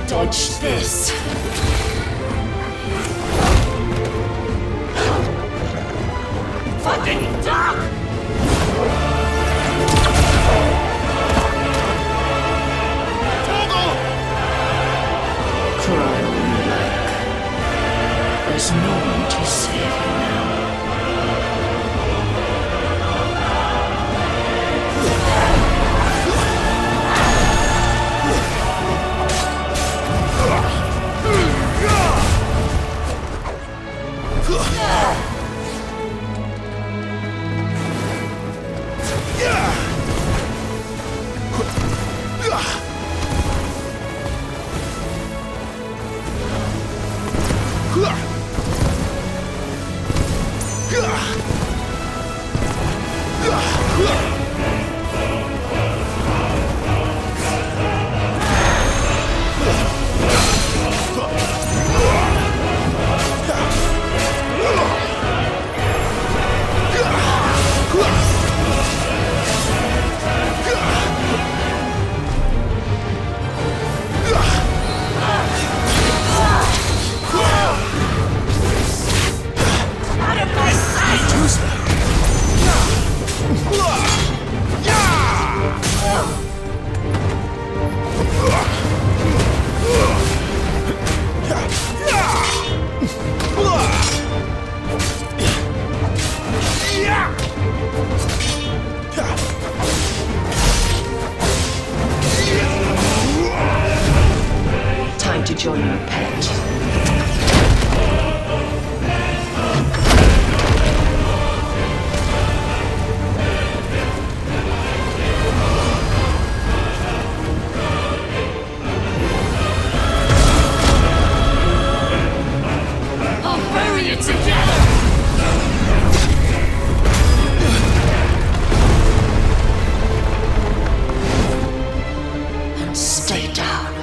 Dodge this. Fucking dog! Cry all you like. There's no one to save you now. pet. I'll bury it together! Stay down.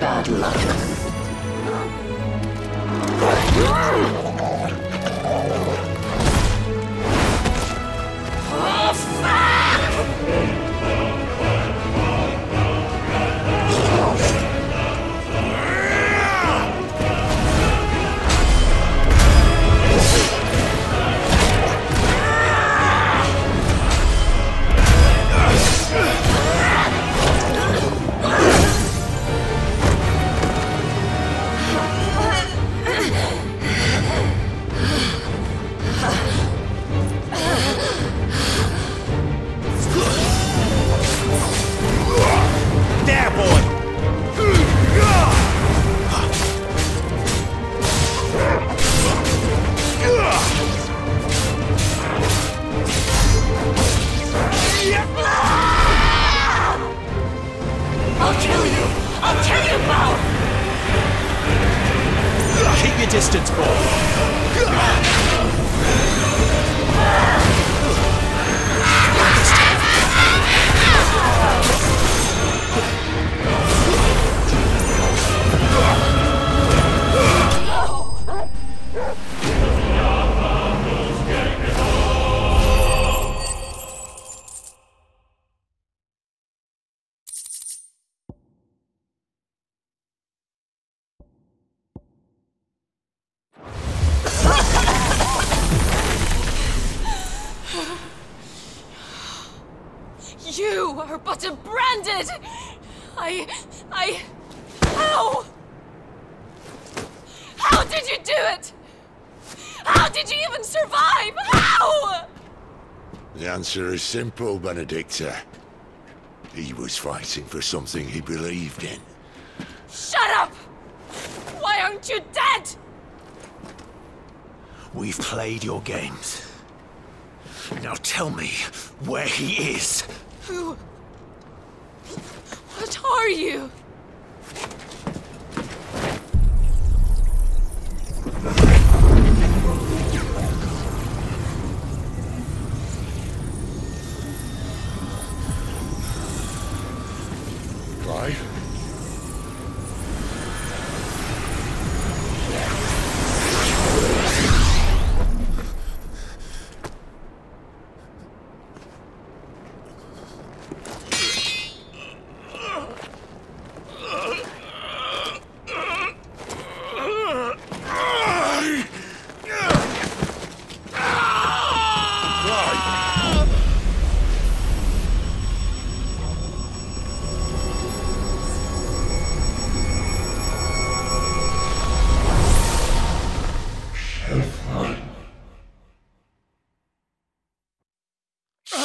Bad luck. Distance, boy. You are but a branded! How? How did you do it? How did you even survive? How? The answer is simple, Benedicta. He was fighting for something he believed in. Shut up! Why aren't you dead? We've played your games. Now tell me where he is. Who? What are you? Clive?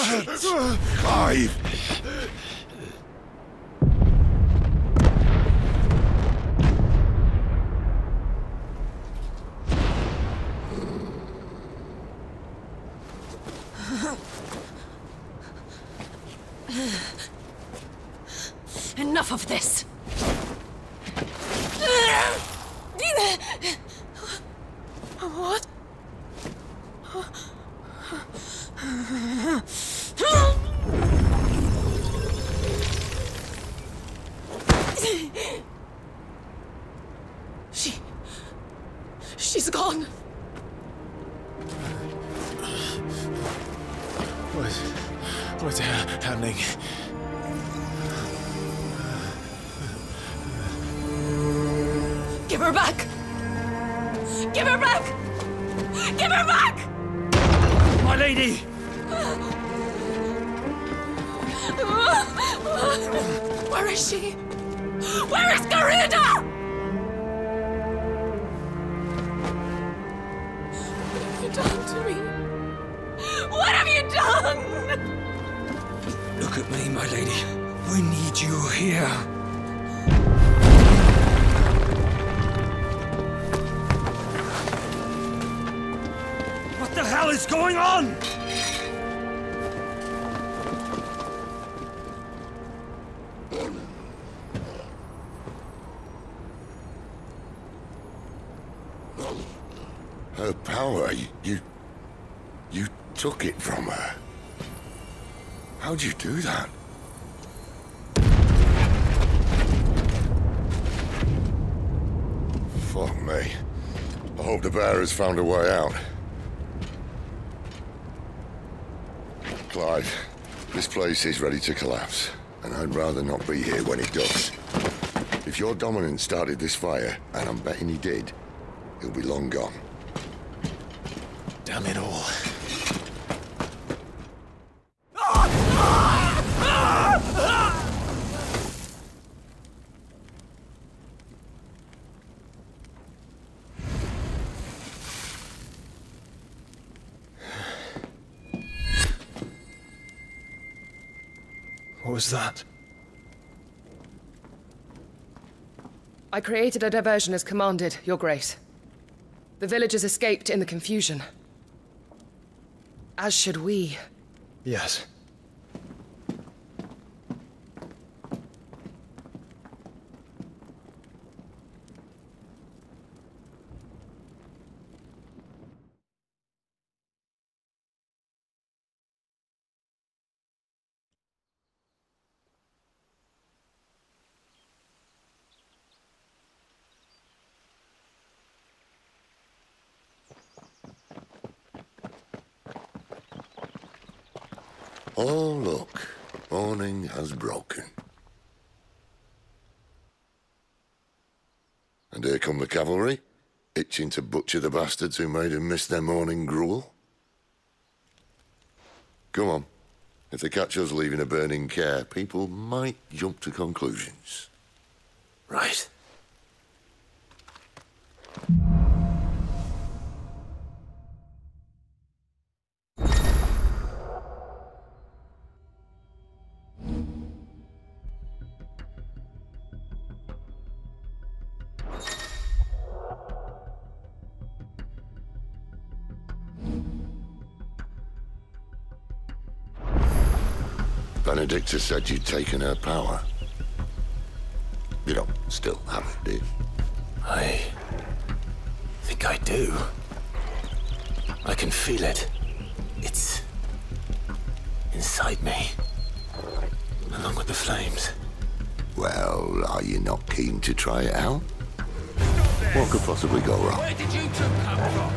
Shit! Clive! Enough of this! What? She's gone. What's happening? Give her back! Give her back! Give her back! My lady! Where is she? Where is Garuda? What have you done to me? What have you done? Look at me, my lady. We need you here. What the hell is going on? Her power, you took it from her. How'd you do that? Fuck me. I hope the bear has found a way out. Clive, this place is ready to collapse, and I'd rather not be here when it does. If your dominant started this fire, and I'm betting he did, he'll be long gone. Damn it all. What was that? I created a diversion as commanded, Your Grace. The villagers escaped in the confusion. As should we. Yes. Oh, look. Morning has broken. And here come the cavalry, itching to butcher the bastards who made them miss their morning gruel. Come on. If they catch us leaving a burning care, people might jump to conclusions. Right. Benedicta said you'd taken her power. You don't still have it, do you? I think I do. I can feel it. It's inside me, along with the flames. Well, are you not keen to try it out? What could possibly go wrong? Where did you two come from?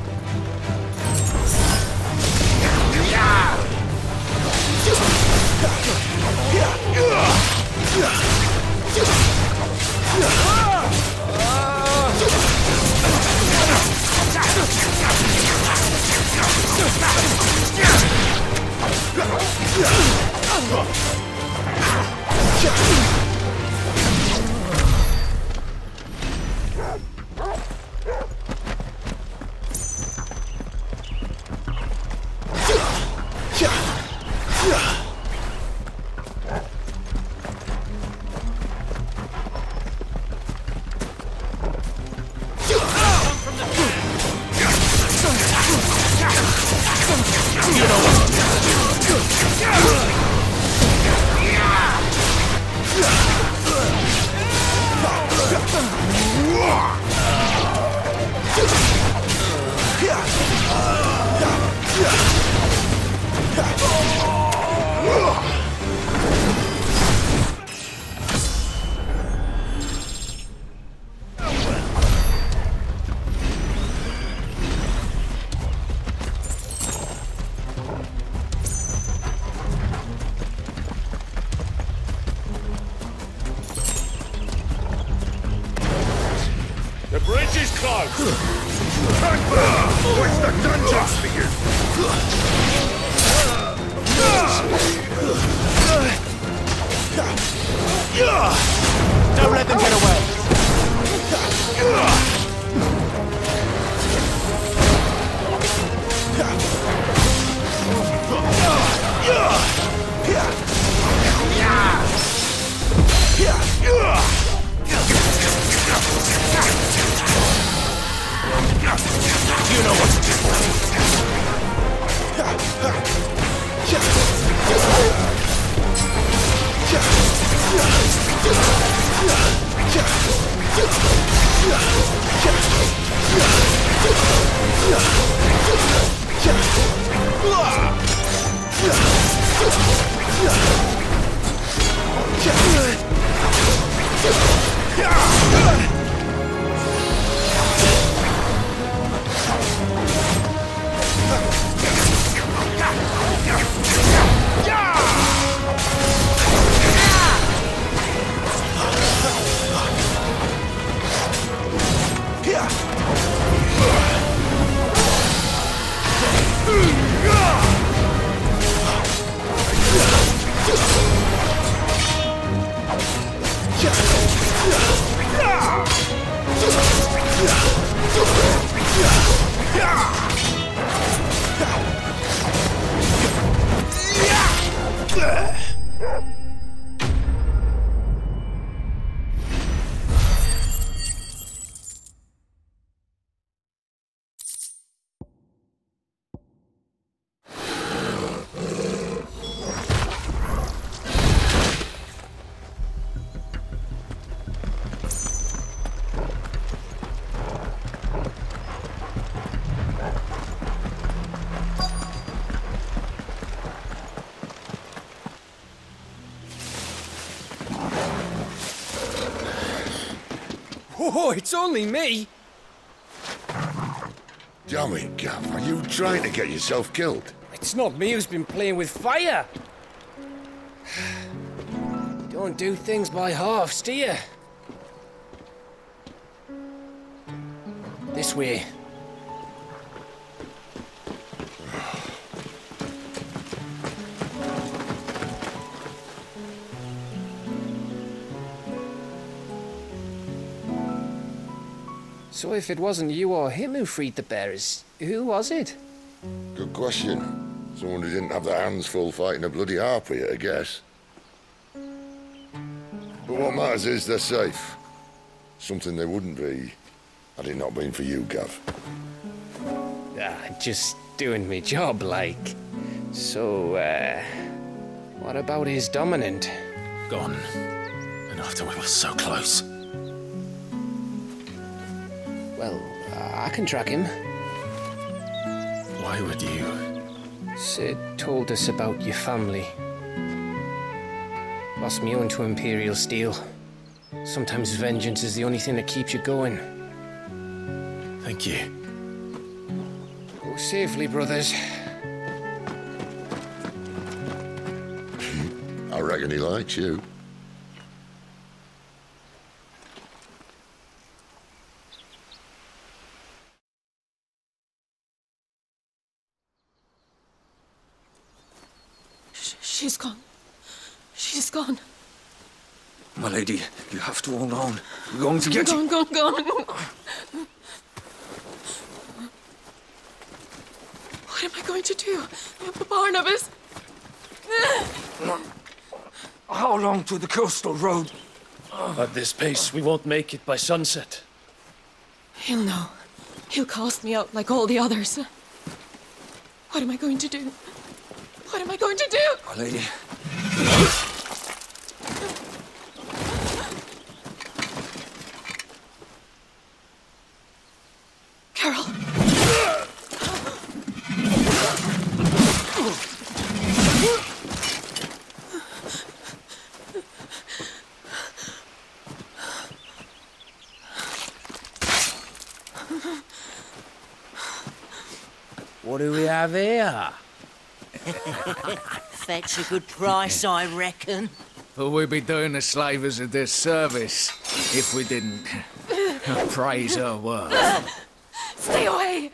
The bridge is closed! Watch the dungeons for you! Don't let them get away! You know what to do. Oh, it's only me! Damn it, Gav, are you trying to get yourself killed? It's not me who's been playing with fire! You don't do things by halves, do you? This way. So if it wasn't you or him who freed the bearers, who was it? Good question. Someone who didn't have their hands full fighting a bloody harpy, I guess. But what matters is they're safe. Something they wouldn't be had it not been for you, Gav. Just doing me job, like. So, what about his dominant? Gone. And after we were so close. Well, I can track him. Why would you? Sid told us about your family. Lost me own to Imperial Steel. Sometimes vengeance is the only thing that keeps you going. Thank you. Go safely, brothers. I reckon he likes you. She's gone. She's gone. My lady, you have to hold on. We're going to get you. Gone. What am I going to do? Barnabas? How long to the coastal road? At this pace, we won't make it by sunset. He'll know. He'll cast me out like all the others. What am I going to do? What am I going to do? My lady. Carol. have here? Fetch a good price, I reckon. But we'd be doing the slavers a disservice if we didn't praise her work. Stay away!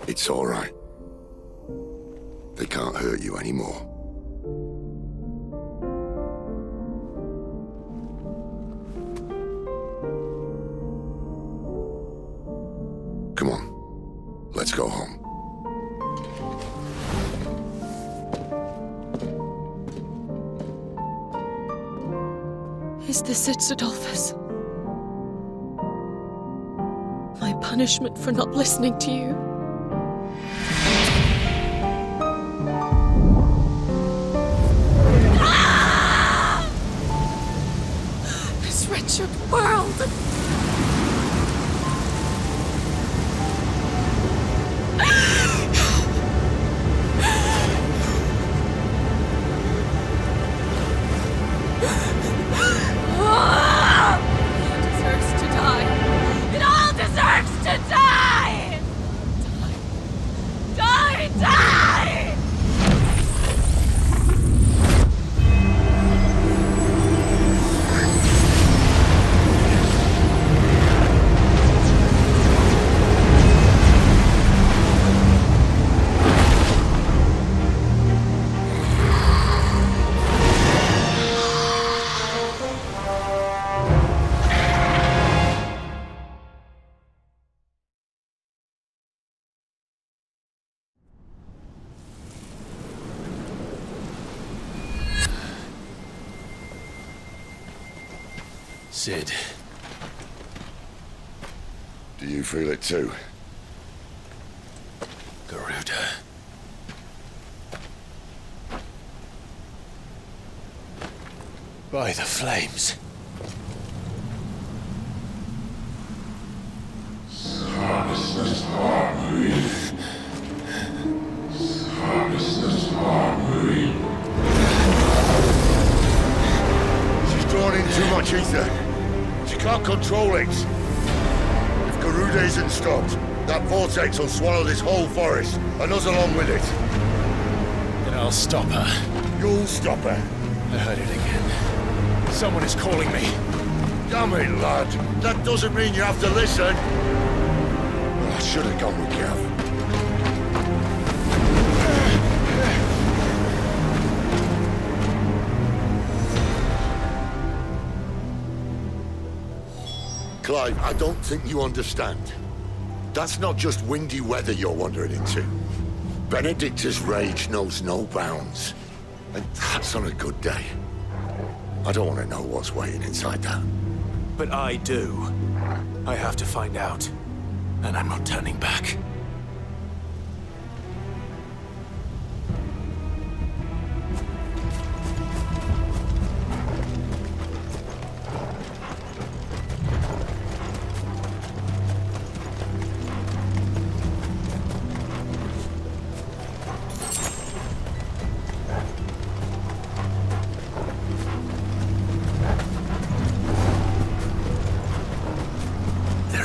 It's all right. They can't hurt you anymore. Come on, let's go home. Is this it, Adolphus? My punishment for not listening to you? This wretched world! Deserves to die. It all deserves to die! Die! Die! Sid. Do you feel it too? Garuda. By the flames. She's drawn in too much ether. She can't control it. If Garuda isn't stopped, that vortex will swallow this whole forest, and us along with it. Then I'll stop her. You'll stop her. I heard it again. Someone is calling me. Damn it, lad. That doesn't mean you have to listen. Well, I should have gone with Gav. Clive, I don't think you understand. That's not just windy weather you're wandering into. Benedicta's rage knows no bounds. And that's on a good day. I don't want to know what's waiting inside that. But I do. I have to find out. And I'm not turning back.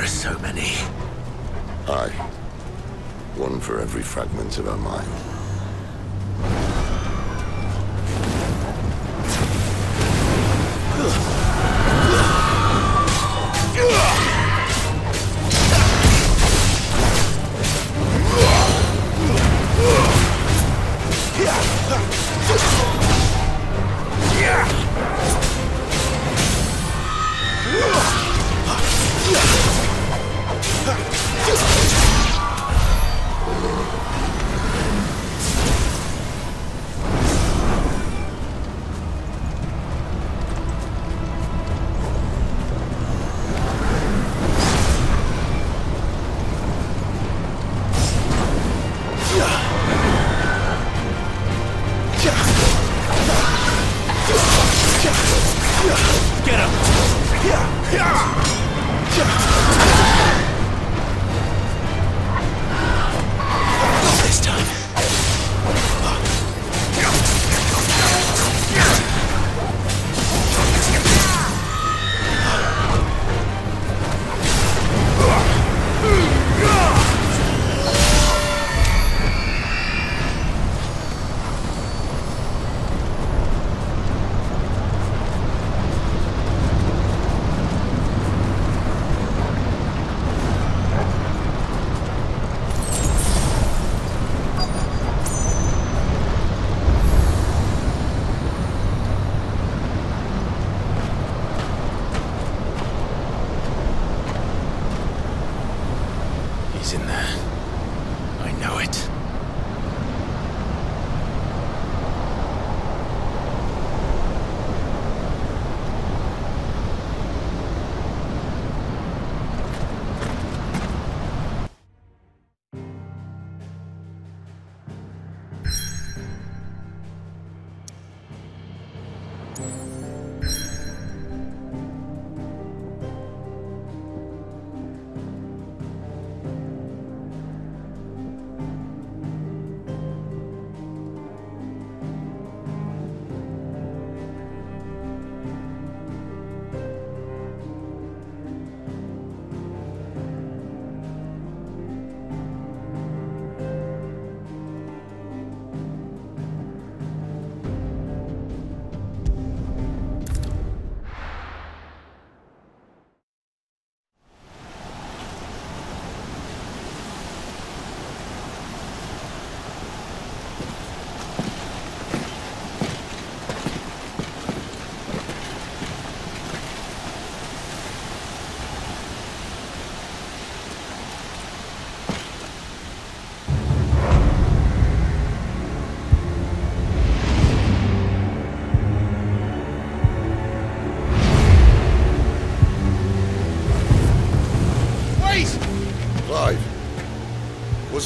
So many. Aye. One for every fragment of our mind.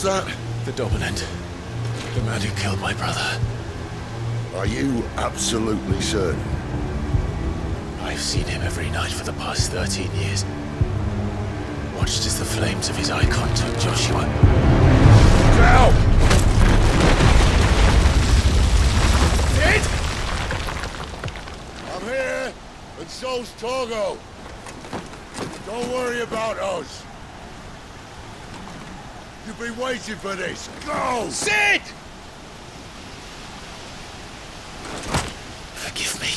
that? The Dominant. The man who killed my brother. Are you absolutely certain? I've seen him every night for the past 13 years. Watched as the flames of his icon took Joshua. Now! Sid! I'm here, and so's Togo. Don't worry about us. You've been waiting for this. Go! Sid! Forgive me.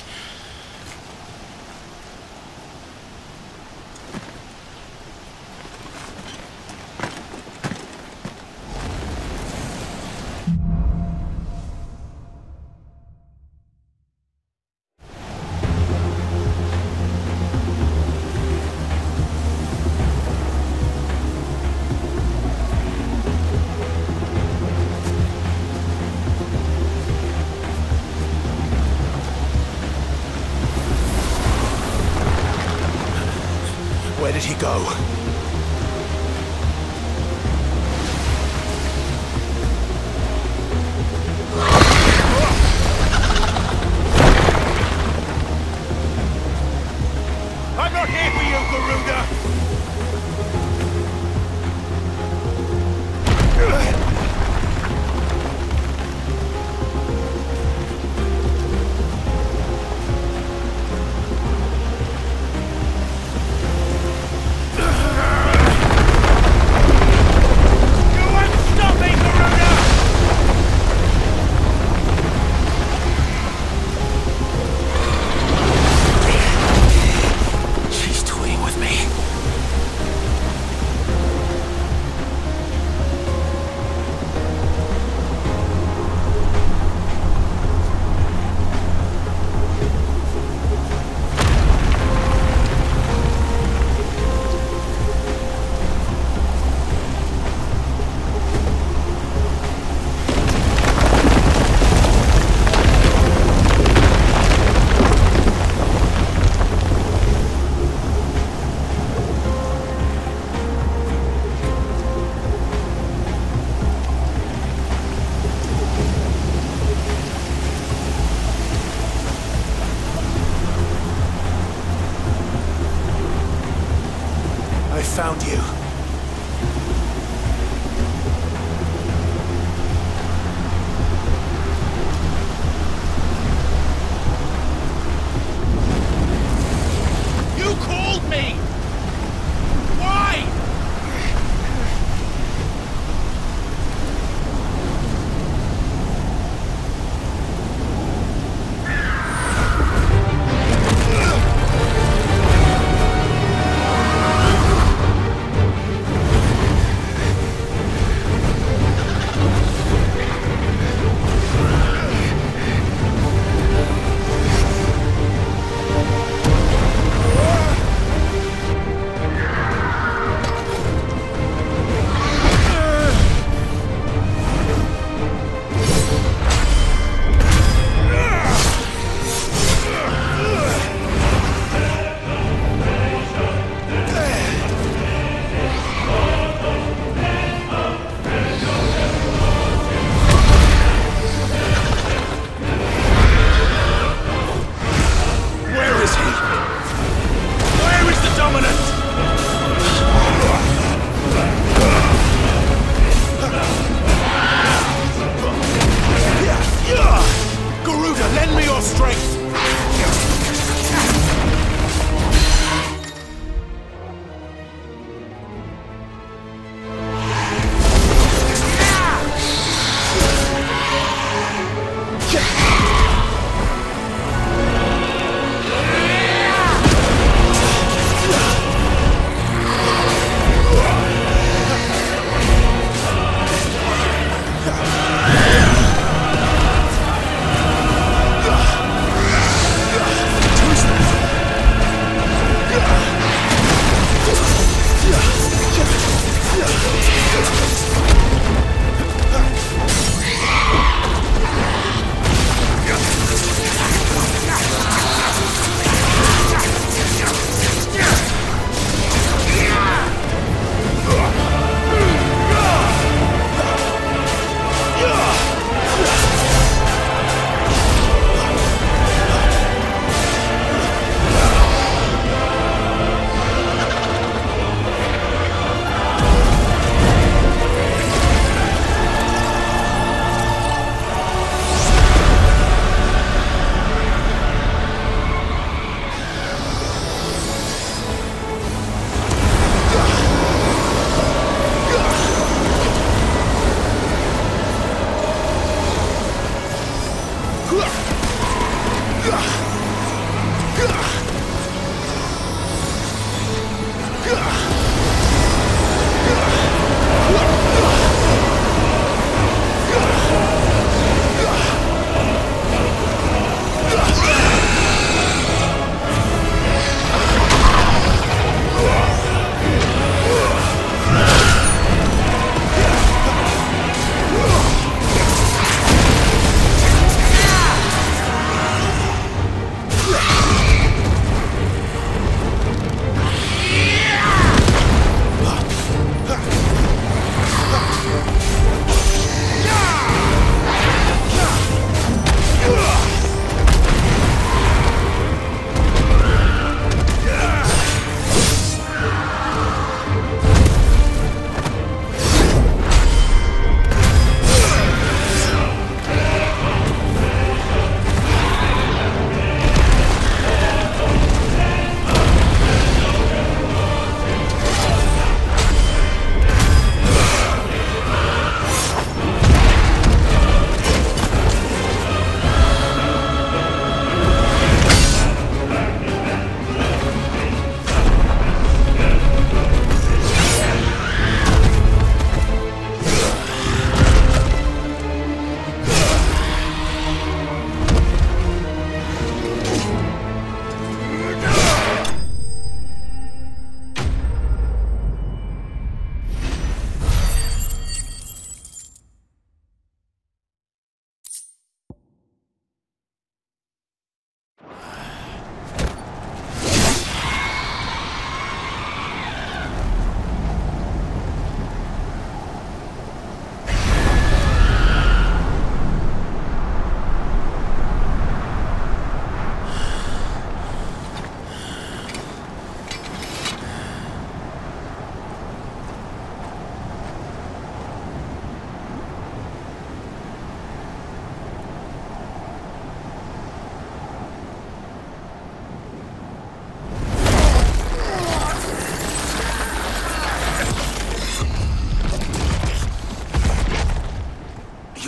Where did he go? I'm not here for you, Garuda!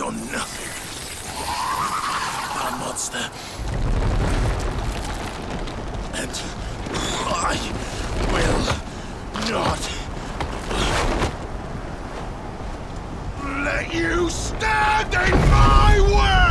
done nothing. But a monster. And I will not let you stand in my way!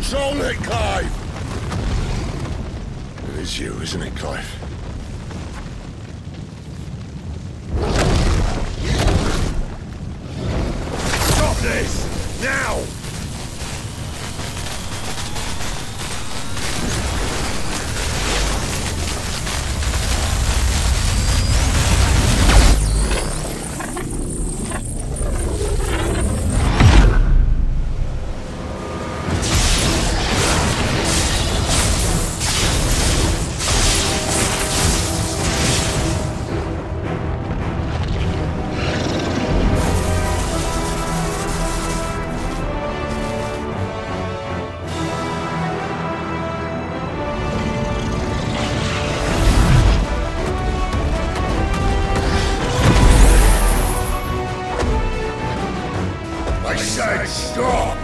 Control it, Clive! It is you, isn't it, Clive? Stop this! Now! Stop!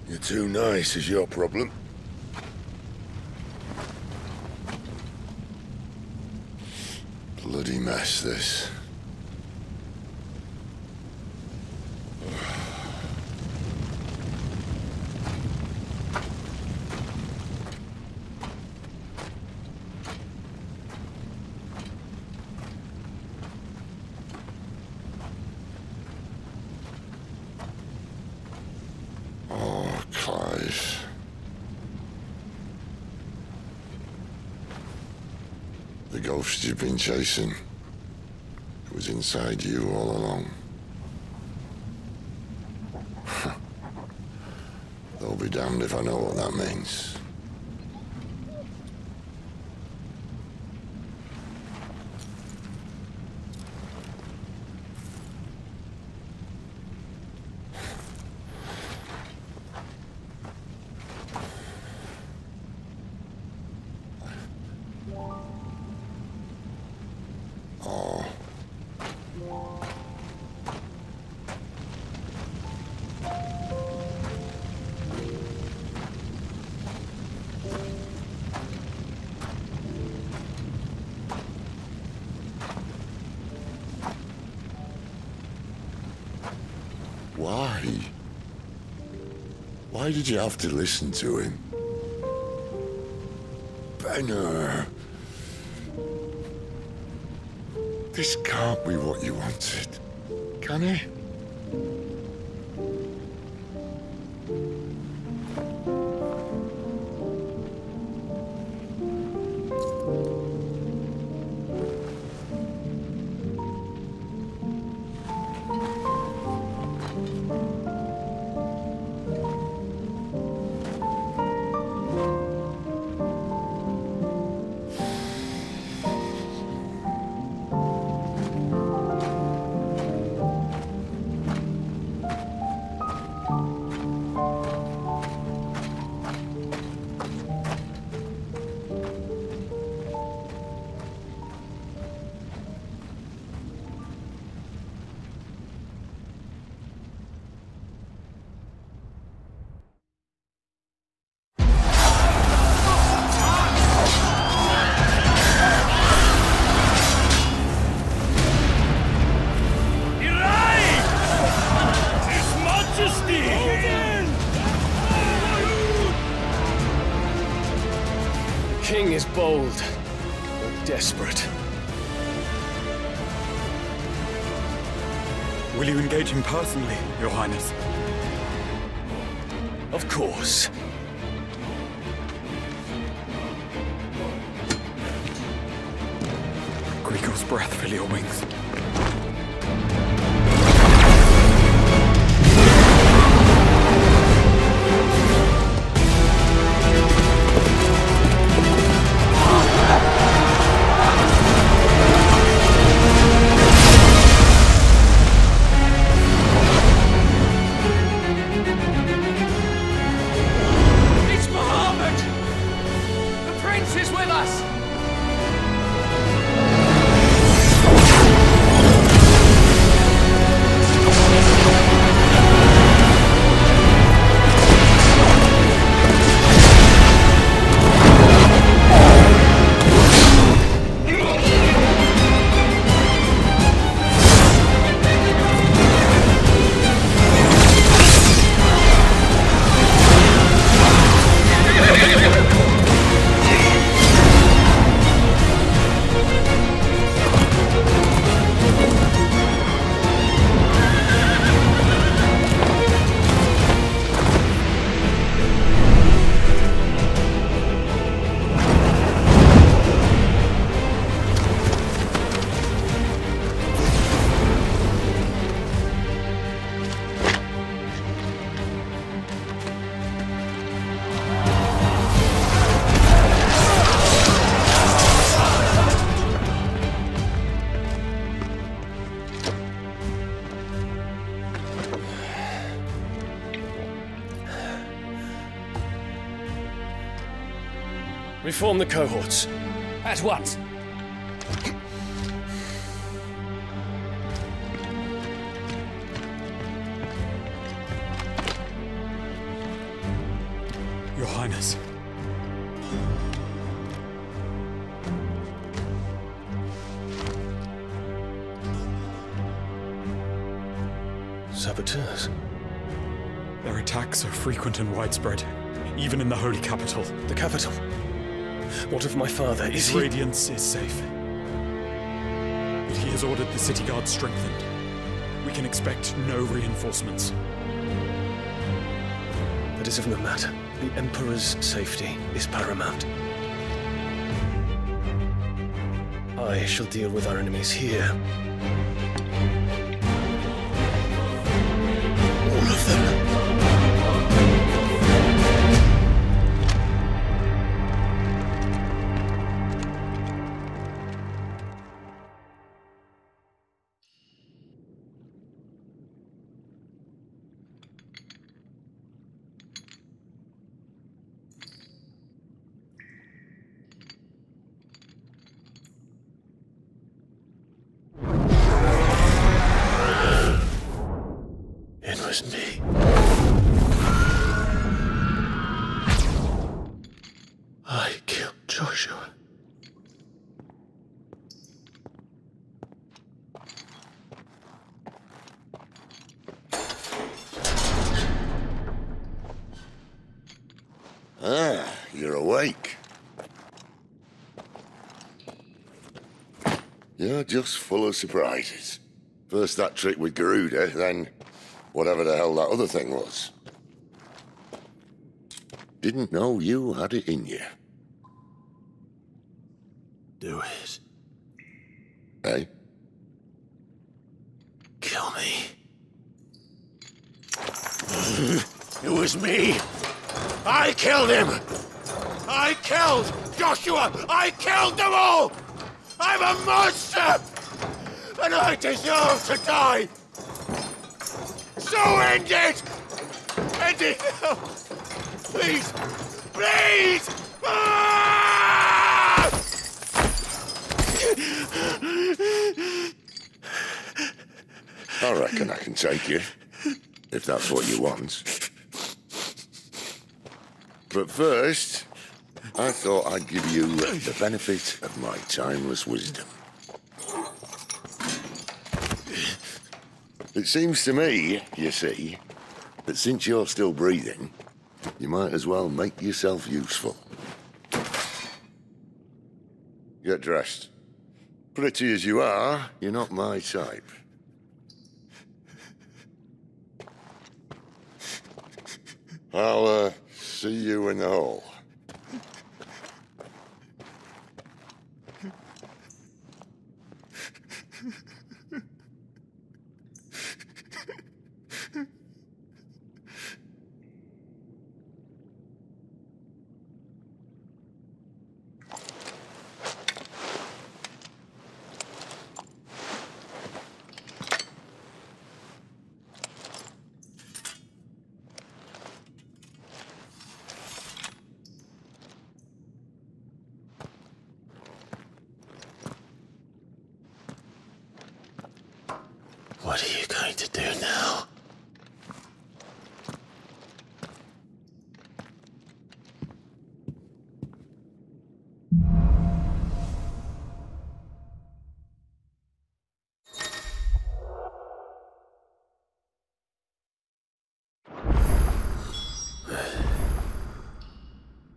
You're too nice is your problem. Bloody mess, this. Clive. The ghost you've been chasing, it was inside you all along. They'll be damned if I know what that means. Why? Why did you have to listen to him? Benner. This can't be what you wanted, can it? King is bold, but desperate. Will you engage him personally, Your Highness? Of course. Greagor's breath fill your wings. Reform the cohorts. At once. Your Highness. Saboteurs? Their attacks are frequent and widespread, even in the holy capital. The capital? What of my father? Is His he... radiance is safe. But he has ordered the city guard strengthened. We can expect no reinforcements. That is of no matter. The Emperor's safety is paramount. I shall deal with our enemies here. All of them. It was me. I killed Joshua. Ah, you're awake. You're just full of surprises. First that trick with Garuda, then whatever the hell that other thing was. Didn't know you had it in you. Do it. Eh? Kill me. It was me. I killed him. I killed Joshua. I killed them all. I'm a monster. And I deserve to die. So end it. End it now. Please. Please. Ah! I reckon I can take you, if that's what you want. But first, I thought I'd give you the benefit of my timeless wisdom. It seems to me, you see, that since you're still breathing, you might as well make yourself useful. Get dressed. Pretty as you are, you're not my type. I'll, see you in the hall. What are you going to do now?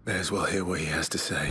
May as well hear what he has to say.